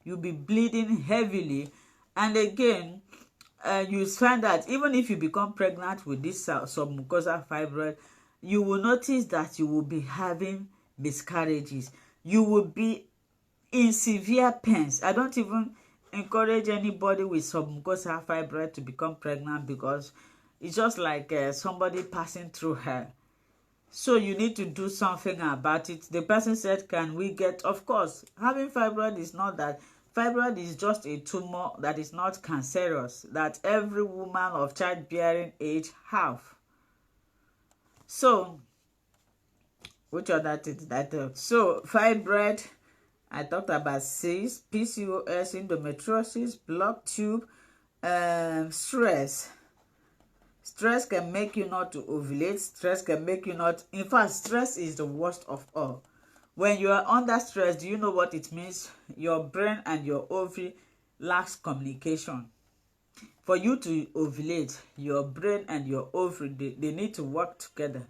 You'll be bleeding heavily, and again, you find that even if you become pregnant with this submucosal fibroid, you will notice that you will be having miscarriages. You will be in severe pains. I don't even encourage anybody with submucosal fibroid to become pregnant because it's just like somebody passing through hell. So you need to do something about it. The person said, can we get, of course, having fibroid is not that. Fibroid is just a tumor that is not cancerous, that every woman of childbearing age have. So, which other thing did I tell? So, fibroid, I talked about cyst, PCOS, endometriosis, blocked tube, stress. Stress can make you not to ovulate. Stress can make you not... In fact, stress is the worst of all. When you are under stress, do you know what it means? Your brain and your ovary lacks communication. For you to ovulate, your brain and your ovary, they need to work together.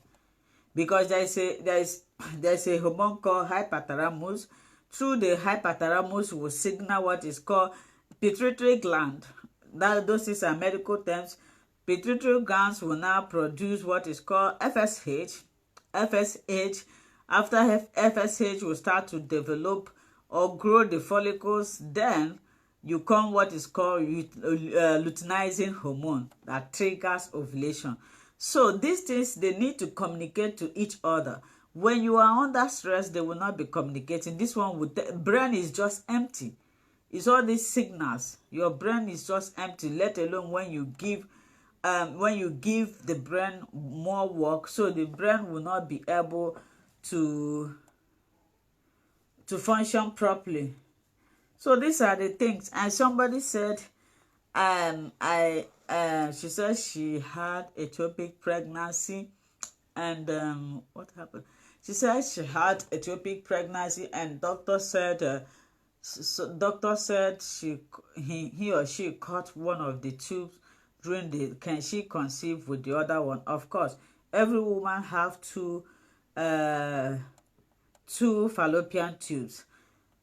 Because there's a hormone called hypothalamus. Through the hypothalamus will signal what is called pituitary gland. Those are medical terms. Pituitary glands will now produce what is called FSH. FSH. After FSH will start to develop or grow the follicles, then you come what is called luteinizing hormone that triggers ovulation. So these things, they need to communicate to each other. When you are under stress, they will not be communicating. This one with the brain is just empty. It's all these signals. Your brain is just empty, let alone when you give the brain more work, so the brain will not be able to function properly. So these are the things. And somebody said she said she had ectopic pregnancy, and what happened? She said she had ectopic pregnancy, and doctor said he or she cut one of the tubes during the... Can she conceive with the other one? Of course, every woman have two fallopian tubes.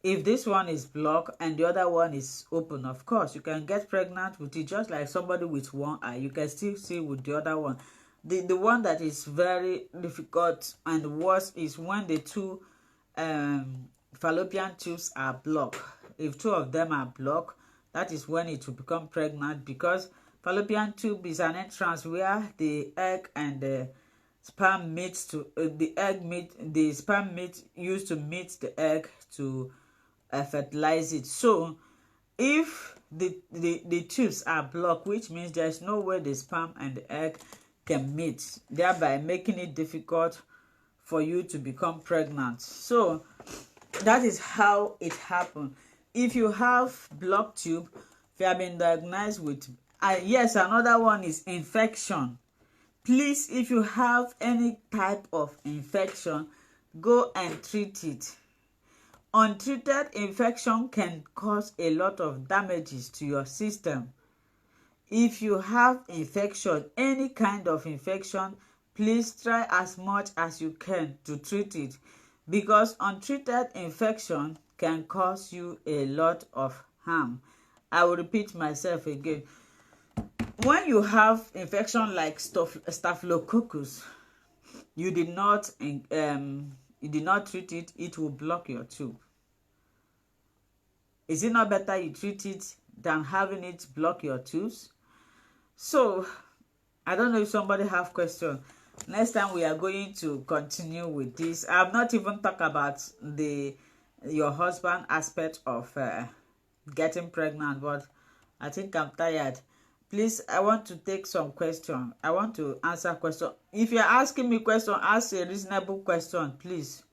If this one is blocked and the other one is open, of course you can get pregnant with it, just like somebody with one eye. You can still see with the other one. The one that is very difficult and worse is when the two fallopian tubes are blocked. If two of them are blocked, that is when it will become pregnant, because fallopian tube is an entrance where the egg and the sperm meets to the sperm meet used to meet the egg to fertilize it. So if the tubes are blocked, which means there's no way the sperm and the egg can meet, thereby making it difficult for you to become pregnant. So that is how it happened. If you have blocked tube, if you have been diagnosed with yes, another one is infection. Please, if you have any type of infection, go and treat it. Untreated infection can cause a lot of damages to your system. If you have infection, any kind of infection, please try as much as you can to treat it, because untreated infection can cause you a lot of harm. I will repeat myself again. When you have infection like staphylococcus, you did not treat it, it will block your tube. Is it not better you treat it than having it block your tubes? So I don't know if somebody have question. Next time we are going to continue with this. I have not even talked about your husband aspect of getting pregnant, but I think I'm tired. Please, I want to take some question. I want to answer question. If you're asking me question, ask a reasonable question, please.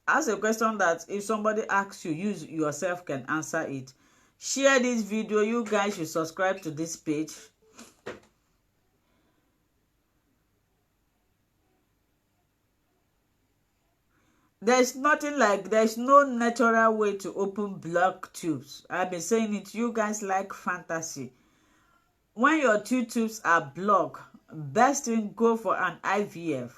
Ask a question that if somebody asks you, you yourself can answer it. Share this video. You guys should subscribe to this page. There's no natural way to open block tubes. I've been saying it. You guys like fantasy. When your two tubes are blocked, best thing, go for an IVF.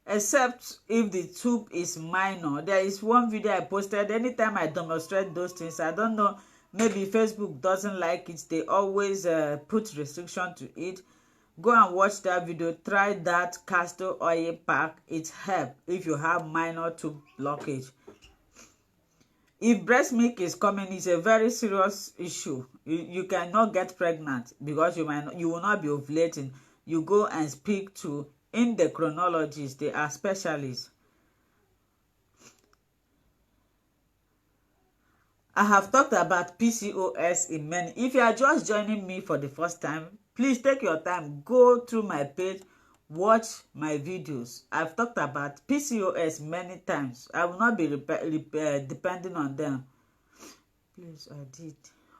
Except if the tube is minor. There is one video I posted. Anytime I demonstrate those things, I don't know, maybe Facebook doesn't like it. They always put restriction to it. Go and watch that video. Try that castor oil pack. It helps if you have minor tube blockage. If breast milk is coming, it's a very serious issue. You cannot get pregnant because you will not be ovulating. You go and speak to endocrinologists. They are specialists. I have talked about PCOS in many. If you are just joining me for the first time, please take your time, go through my page, watch my videos. I've talked about PCOS many times. I will not be depending on them. Please, I did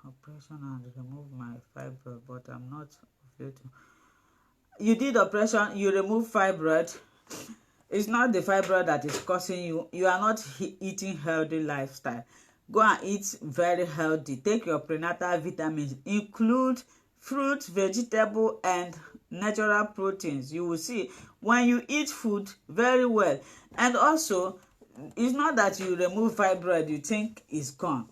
operation and remove my fibroid, but I'm not ovulating. You did operation, you remove fibroid. It's not the fibroid that is causing you. You are not eating healthy lifestyle. Go and eat very healthy. Take your prenatal vitamins. Include fruit, vegetable, and natural proteins. You will see when you eat food very well. And also, it's not that you remove fibroid, you think it's gone.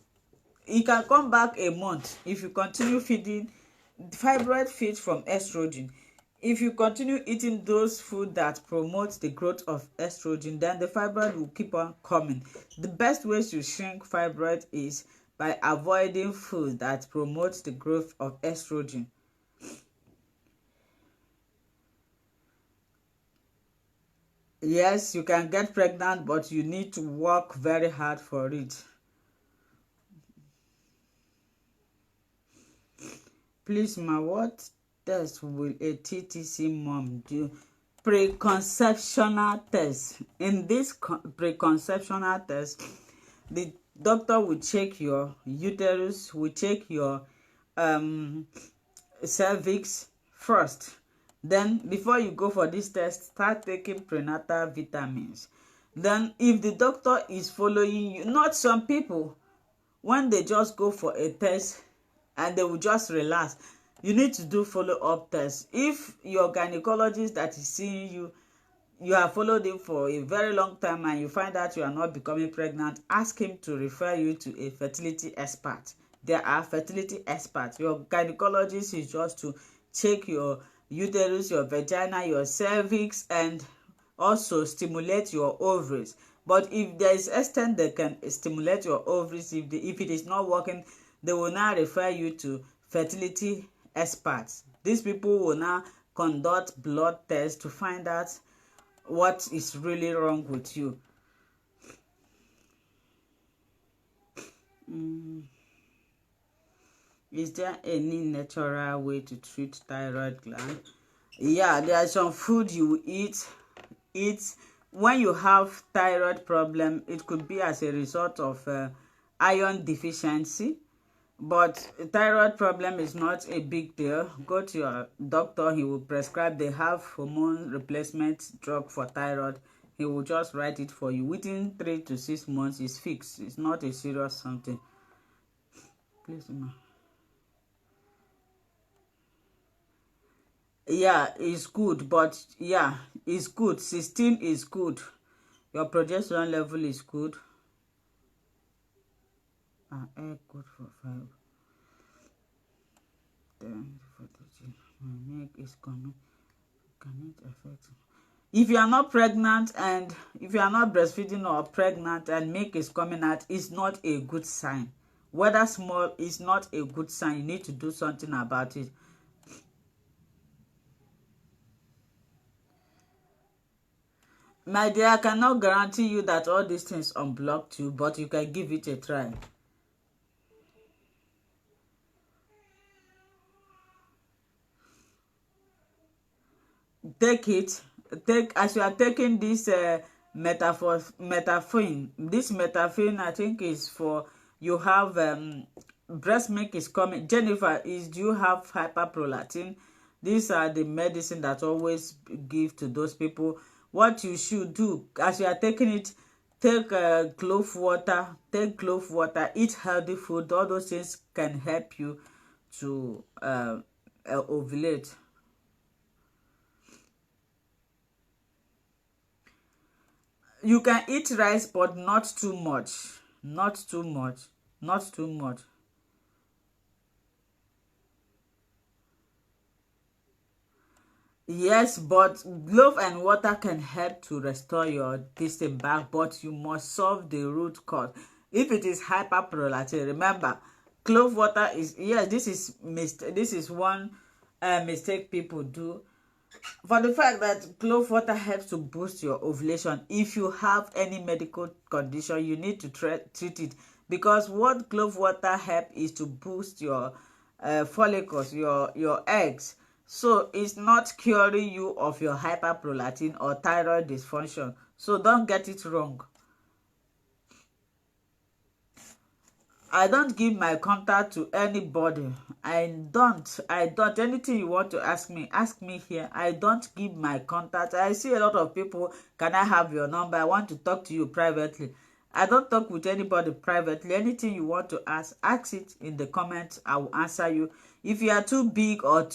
It can come back a month if you continue feeding. Fibroid feeds from estrogen. If you continue eating those food that promotes the growth of estrogen, then the fibroid will keep on coming. The best way to shrink fibroid is by avoiding food that promotes the growth of estrogen. Yes, you can get pregnant, but you need to work very hard for it. Please, ma, what test will a TTC mom do? Preconceptional test. In this preconceptional test, the doctor will check your uterus, will check your cervix first. Then before you go for this test, start taking prenatal vitamins. Then if the doctor is following you, not some people, when they just go for a test and they will just relax, you need to do follow-up tests. If your gynecologist that is seeing you, you have followed him for a very long time and you find out you are not becoming pregnant, ask him to refer you to a fertility expert. There are fertility experts. Your gynecologist is just to check your uterus, your vagina, your cervix, and also stimulate your ovaries. But if there is extent they can stimulate your ovaries, if it is not working, they will now refer you to fertility experts. These people will now conduct blood tests to find out what is really wrong with you. Is there any natural way to treat thyroid gland? Yeah, there are some food you eat when you have thyroid problem. It could be as a result of iron deficiency, but thyroid problem is not a big deal. Go to your doctor, he will prescribe. They have hormone replacement drug for thyroid. He will just write it for you. Within 3 to 6 months it's fixed. It's not a serious something. Please, ma. Yeah, it's good, but yeah, it's good. 16 is good. Your progesterone level is good. Egg good for 5. Then for the my milk is coming. Can it affect? If you are not pregnant and if you are not breastfeeding or pregnant and milk is coming out, it's not a good sign. Whether small is not a good sign. You need to do something about it. My dear, I cannot guarantee you that all these things unblocked you, but you can give it a try. Take it. As you are taking this metformin. This metformin, I think, is for you have breast milk is coming. Jennifer, do you have hyperprolactin? These are the medicine that always give to those people. What you should do as you are taking it, take clove water. Take clove water. Eat healthy food. All those things can help you to ovulate. You can eat rice, but not too much. Not too much. Not too much. Yes, but glove and water can help to restore your distance back, but you must solve the root cause. If it is hyperprolactin, remember, clove water is, yes, this is one mistake people do. For the fact that clove water helps to boost your ovulation. If you have any medical condition, you need to treat it, because what clove water help is to boost your follicles, your eggs. So it's not curing you of your hyperprolactin or thyroid dysfunction. So don't get it wrong. I don't give my contact to anybody. I don't. Anything you want to ask me here. I don't give my contact. I see a lot of people, can I have your number? I want to talk to you privately. I don't talk with anybody privately. Anything you want to ask it in the comments. I will answer you. If you are too big or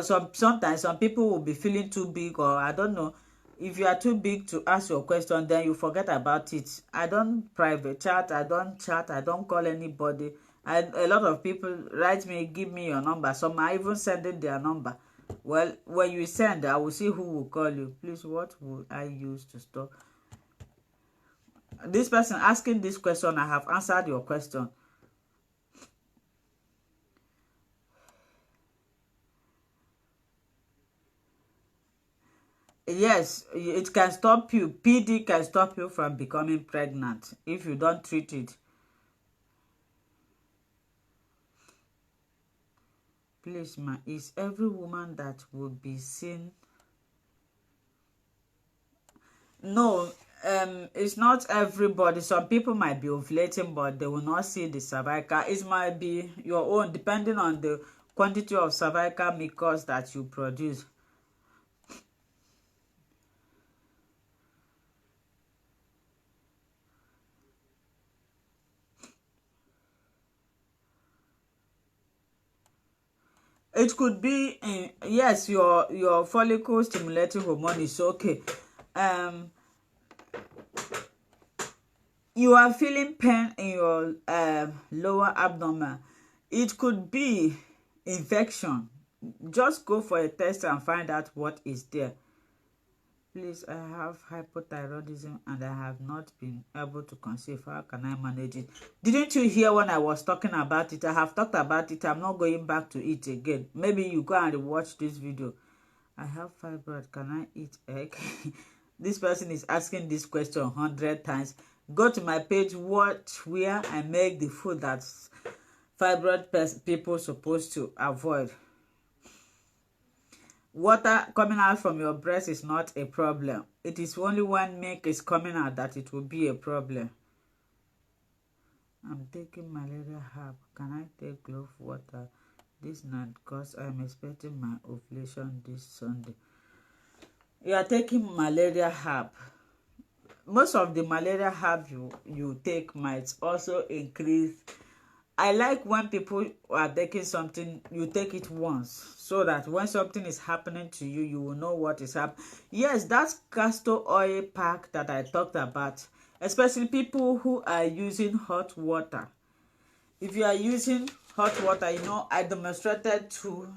sometimes some people will be feeling too big, or I don't know. If you are too big to ask your question, then you forget about it. I don't private chat. I don't chat. I don't call anybody. A lot of people write me, give me your number. Some are even sending their number. Well, when you send, I will see who will call you. Please, what will I use to store? This person asking this question, I have answered your question. Yes, it can stop you. PD can stop you from becoming pregnant if you don't treat it. Please, ma, is every woman that will be seen? No, it's not everybody. Some people might be ovulating, but they will not see the cervical. It might be your own, depending on the quantity of cervical mucus that you produce. It could be yes, your follicle stimulating hormone is okay. You are feeling pain in your lower abdomen. It could be infection. Just go for a test and find out what is there. Please, I have hypothyroidism and I have not been able to conceive. How can I manage it? Didn't you hear when I was talking about it? I have talked about it. I'm not going back to it again. Maybe you go and watch this video. I have fibroid. Can I eat egg? This person is asking this question 100 times. Go to my page, watch where I make the food that fibroid people supposed to avoid. Water coming out from your breast is not a problem. It is only when milk is coming out that it will be a problem. I'm taking malaria herb. Can I take glove water this night because I'm expecting my ovulation this Sunday? You are taking malaria herb. Most of the malaria herb you take might also increase. I like when people are taking something, you take it once, so that when something is happening to you, you will know what is happening. Yes, that's castor oil pack that I talked about, especially people who are using hot water. If you are using hot water, you know, I demonstrated two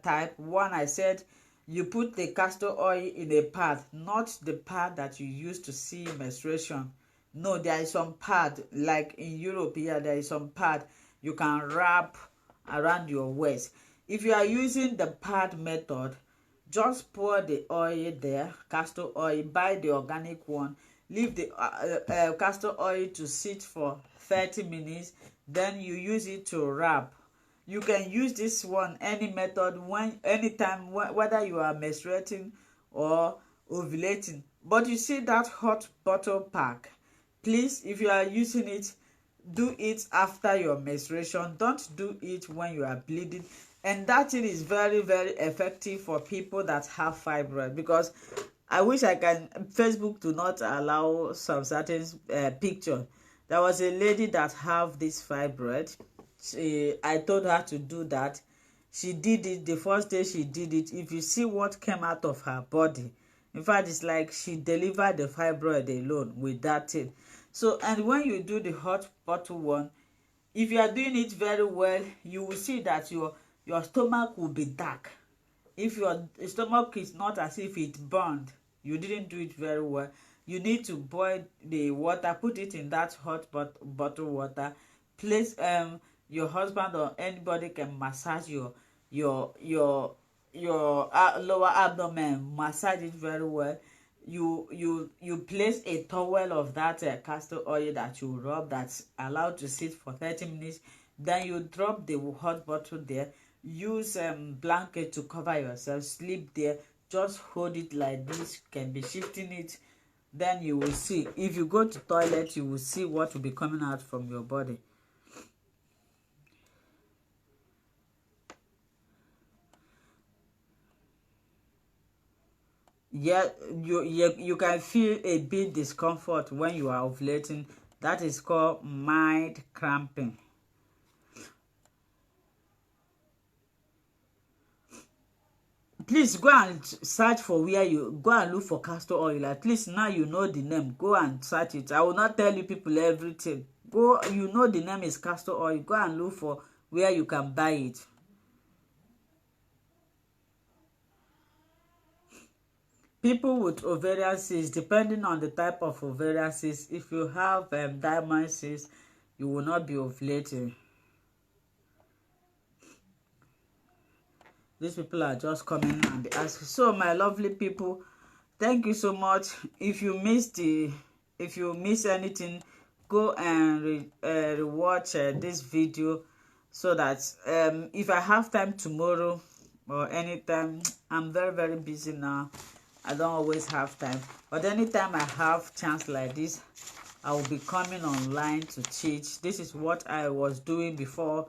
type. One, I said you put the castor oil in a pad, not the pad that you use to see menstruation. No, there is some pad, like in Europe here, there is some pad you can wrap around your waist. If you are using the pad method, just pour the oil there, castor oil, buy the organic one, leave the castor oil to sit for 30 minutes, then you use it to wrap. You can use this one any method, anytime, whether you are menstruating or ovulating. But you see that hot bottle pack, please, if you are using it, do it after your menstruation. Don't do it when you are bleeding. And that thing is very, very effective for people that have fibroid, because I wish I can, Facebook do not allow some certain picture. There was a lady that have this fibroid. I told her to do that. She did it. The first day she did it, if you see what came out of her body, in fact, it's like she delivered the fibroid alone with that thing. So, and when you do the hot bottle one, if you are doing it very well, you will see that your stomach will be dark. If your stomach is not as if it burned, you didn't do it very well. You need to boil the water, put it in that hot bottle water. Place your husband or anybody can massage your lower abdomen, massage it very well. You place a towel of that castor oil that you rub, that's allowed to sit for 30 minutes. Then you drop the hot bottle there. Use blanket to cover yourself, sleep there. Just hold it like this. Can be shifting it. Then you will see. If you go to toilet, you will see what will be coming out from your body. Yeah, you can feel a bit discomfort when you are ovulating. That is called mild cramping. Please go and search for where you go and look for castor oil. At least now you know the name. Go and search it. I will not tell you people everything. Go, you know the name is castor oil. Go and look for where you can buy it. People with ovarian cysts, depending on the type of ovarian cyst, if you have diamond cyst, you will not be ovulating. These people are just coming and be asking. So my lovely people, thank you so much. If you miss anything, go and rewatch this video, so that if I have time tomorrow or anytime, I'm very, very busy now. I don't always have time, but anytime I have chance like this, I will be coming online to teach. This is what I was doing before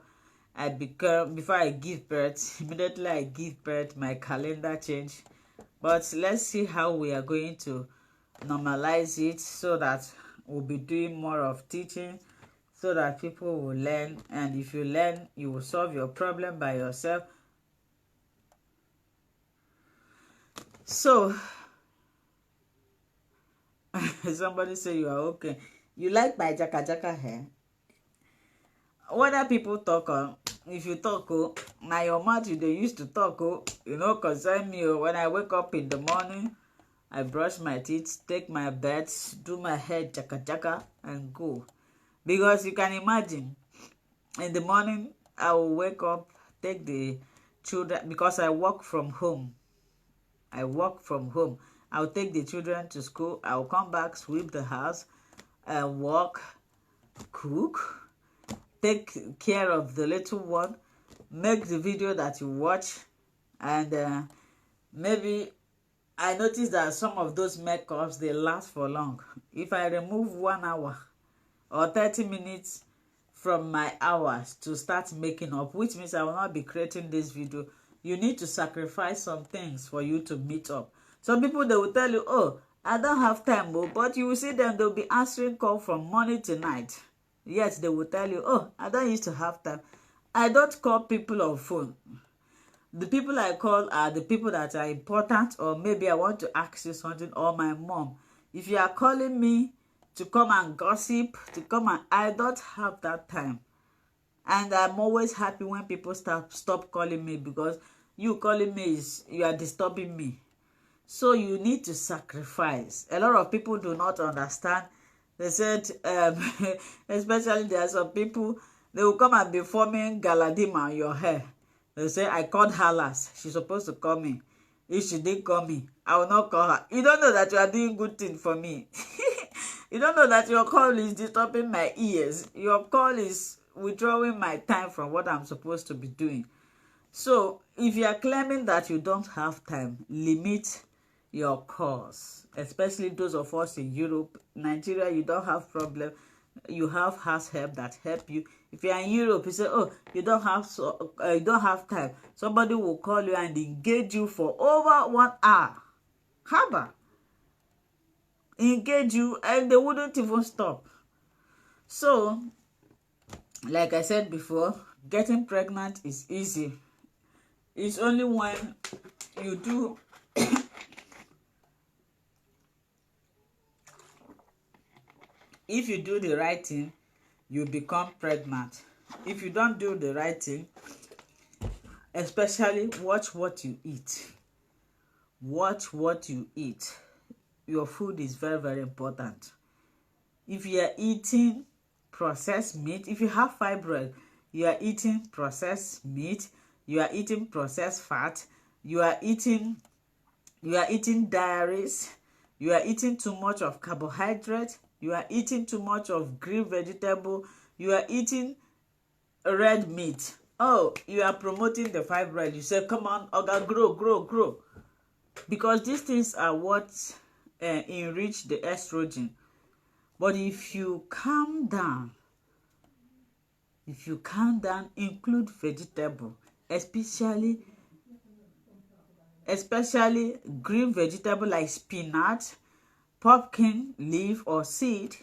I give birth. Immediately I give birth, my calendar changed. But let's see how we are going to normalize it, so that we'll be doing more of teaching, so that people will learn. And if you learn, you will solve your problem by yourself. So somebody say you are okay. You like my jaka hair? Whether people talk on, if you talk, oh, na your mouth you dey use to talk, oh, you know, concern me. Oh, when I wake up in the morning, I brush my teeth, take my bath, do my hair jaka jaka, and go. Because you can imagine, in the morning, I will wake up, take the children, because I work from home. I work from home. I'll take the children to school. I'll come back, sweep the house, walk, cook, take care of the little one, make the video that you watch, and maybe I notice that some of those makeups, they last for long. If I remove 1 hour or 30 minutes from my hours to start making up, which means I will not be creating this video, you need to sacrifice some things for you to meet up. Some people, they will tell you, oh, I don't have time, but you will see them, they'll be answering call from morning to night. Yes, they will tell you, oh, I don't used to have time. I don't call people on phone. The people I call are the people that are important, or maybe I want to ask you something, or my mom. If you are calling me to come and gossip, I don't have that time. And I'm always happy when people stop calling me, because you calling me you are disturbing me. So you need to sacrifice. A lot of people do not understand. They said, especially there are some people, they will come and be forming galadima on your hair. They say, I called her last. She's supposed to call me. If she didn't call me, I will not call her. You don't know that you are doing good thing for me. You don't know that your call is disturbing my ears. Your call is withdrawing my time from what I'm supposed to be doing. So, if you are claiming that you don't have time, limit your calls. Especially those of us in Europe. Nigeria, you don't have problem. You have house help that help you. If you are in Europe, you say, oh, you don't have time. Somebody will call you and engage you for over 1 hour. Haba. Engage you, and they wouldn't even stop. So, like I said before, getting pregnant is easy. It's only when you do if you do the right thing, you become pregnant. If you don't do the right thing, especially watch what you eat. Watch what you eat. Your food is very, very important. If you are eating processed meat, if you have fibroid, you are eating processed meat, you are eating processed fat, you are eating dairies, you are eating too much of carbohydrate, you are eating too much of green vegetable, you are eating red meat. Oh, you are promoting the fibroid. You say, come on, Oga, grow. Because these things are what enrich the estrogen. But if you calm down, include vegetable, especially green vegetable like spinach, pumpkin leaf or seed,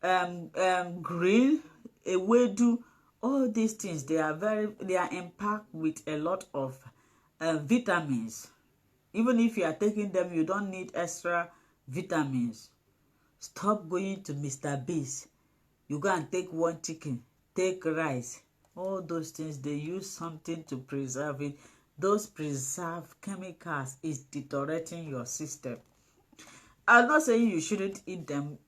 green, ewedu, all these things, they are impact with a lot of vitamins. Even if you are taking them, you don't need extra vitamins. Stop going to Mr. Beast. You go and take one chicken, take rice. All those things, they use something to preserve it. Those preserved chemicals is deteriorating your system. I'm not saying you shouldn't eat them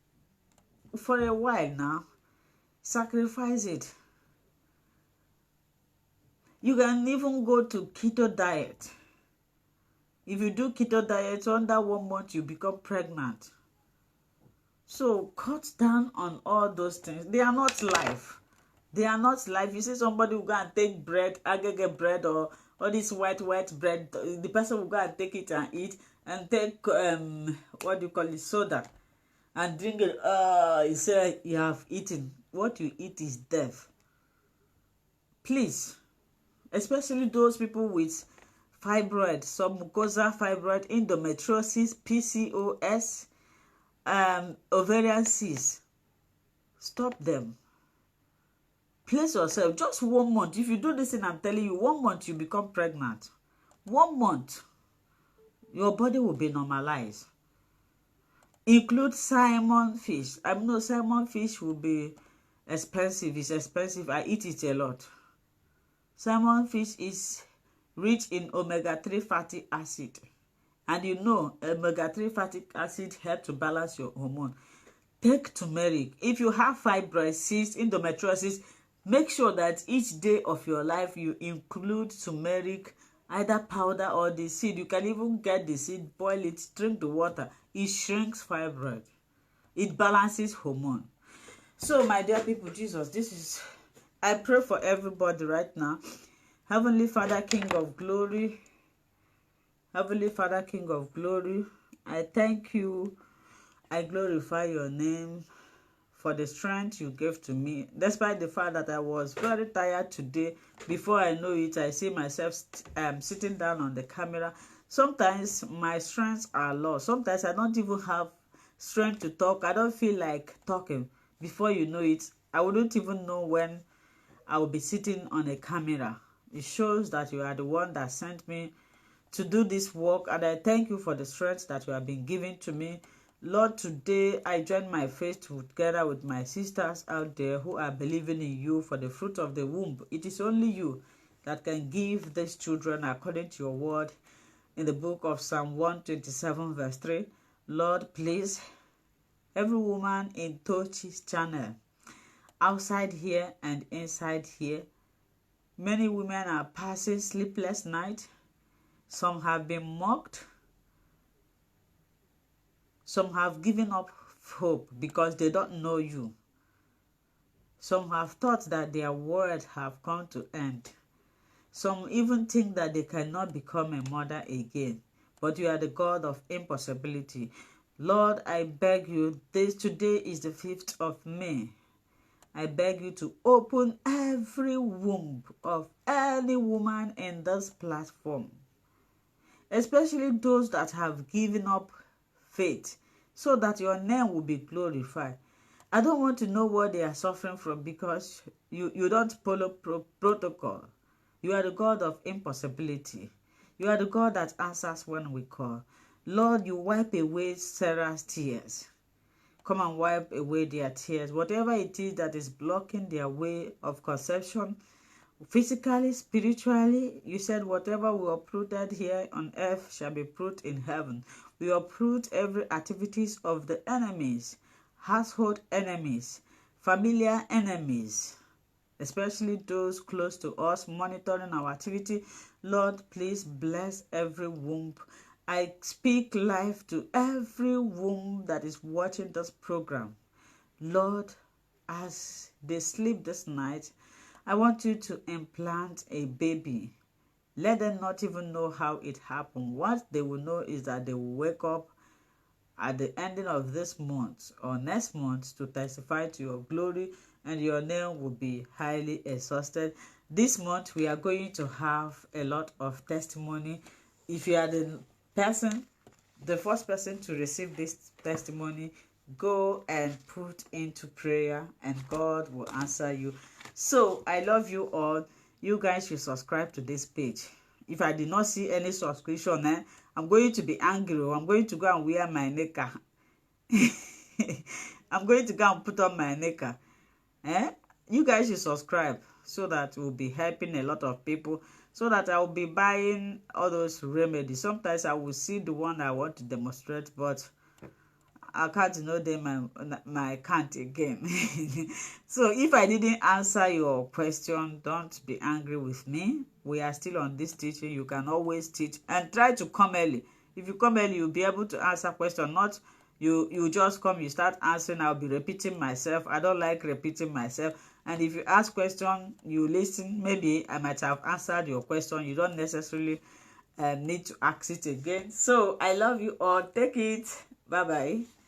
for a while now. Sacrifice it. You can even go to keto diet. If you do keto diet, under 1 month, you become pregnant. So cut down on all those things. They are not life. You see somebody will go and take bread, agege bread, or all this white bread. The person will go and take it and eat, and take soda, and drink it. You say you have eaten. What you eat is death. Please, especially those people with fibroid, submucosal fibroid, endometriosis, PCOS, ovarian cysts, stop them. Place yourself just 1 month. If you do this thing, I'm telling you, 1 month you become pregnant. 1 month, your body will be normalized. Include salmon fish. I know salmon fish will be expensive. It's expensive. I eat it a lot. Salmon fish is rich in omega-3 fatty acid. And you know, omega-3 fatty acid help to balance your hormone. Take turmeric. If you have fibroid, cysts, endometriosis, make sure that each day of your life you include turmeric, either powder or the seed. You can even get the seed, boil it, drink the water. It shrinks fibroid. It balances hormone. So, my dear people, Jesus, I pray for everybody right now. Heavenly Father, King of glory, Heavenly Father, King of glory, I thank you. I glorify your name for the strength you gave to me. Despite the fact that I was very tired today, before I know it, I see myself sitting down on the camera. Sometimes my strengths are lost. Sometimes I don't even have strength to talk. I don't feel like talking. Before you know it, I wouldn't even know when I will be sitting on a camera. It shows that you are the one that sent me to do this work, and I thank you for the strength that you have been giving to me. Lord, today I join my faith together with my sisters out there who are believing in you for the fruit of the womb. It is only you that can give these children according to your word in the book of Psalm 127 verse 3. Lord, please, every woman in Tochi's channel, outside here and inside here, many women are passing sleepless nights. Some have been mocked. Some have given up hope because they don't know you. Some have thought that their world have come to end. Some even think that they cannot become a mother again. But you are the God of impossibility. Lord, I beg you, today is the 5th of May. I beg you to open every womb of any woman in this platform, especially those that have given up faith, so that your name will be glorified. I don't want to know what they are suffering from, because you don't follow protocol. You are the God of impossibility. You are the God that answers when we call. Lord, you wipe away Sarah's tears. Come and wipe away their tears. Whatever it is that is blocking their way of conception, physically, spiritually, you said whatever we uprooted here on earth shall be put in heaven. We uproot every activities of the enemies, household enemies, familiar enemies, especially those close to us monitoring our activity. Lord, please bless every womb. I speak life to every womb that is watching this program. Lord, as they sleep this night, I want you to implant a baby. Let them not even know how it happened. What they will know is that they will wake up at the ending of this month or next month to testify to your glory, and your name will be highly exalted. This month we are going to have a lot of testimony. If you are the first person to receive this testimony, go and put into prayer and God will answer you. So I love you all. You guys should subscribe to this page. If I did not see any subscription, I'm going to be angry. I'm going to go and wear my knicker. I'm going to go and put on my knicker. You guys should subscribe so that we'll be helping a lot of people, so that I will be buying all those remedies. Sometimes I will see the one I want to demonstrate, but I can't know them my account again. So if I didn't answer your question, don't be angry with me. We are still on this teaching. You can always teach and try to come early. If you come early, you'll be able to answer question. Not you just come, you start answering. I'll be repeating myself. I don't like repeating myself. And if you ask question, you listen, maybe I might have answered your question. You don't necessarily need to ask it again. So I love you all. Take it. Bye bye.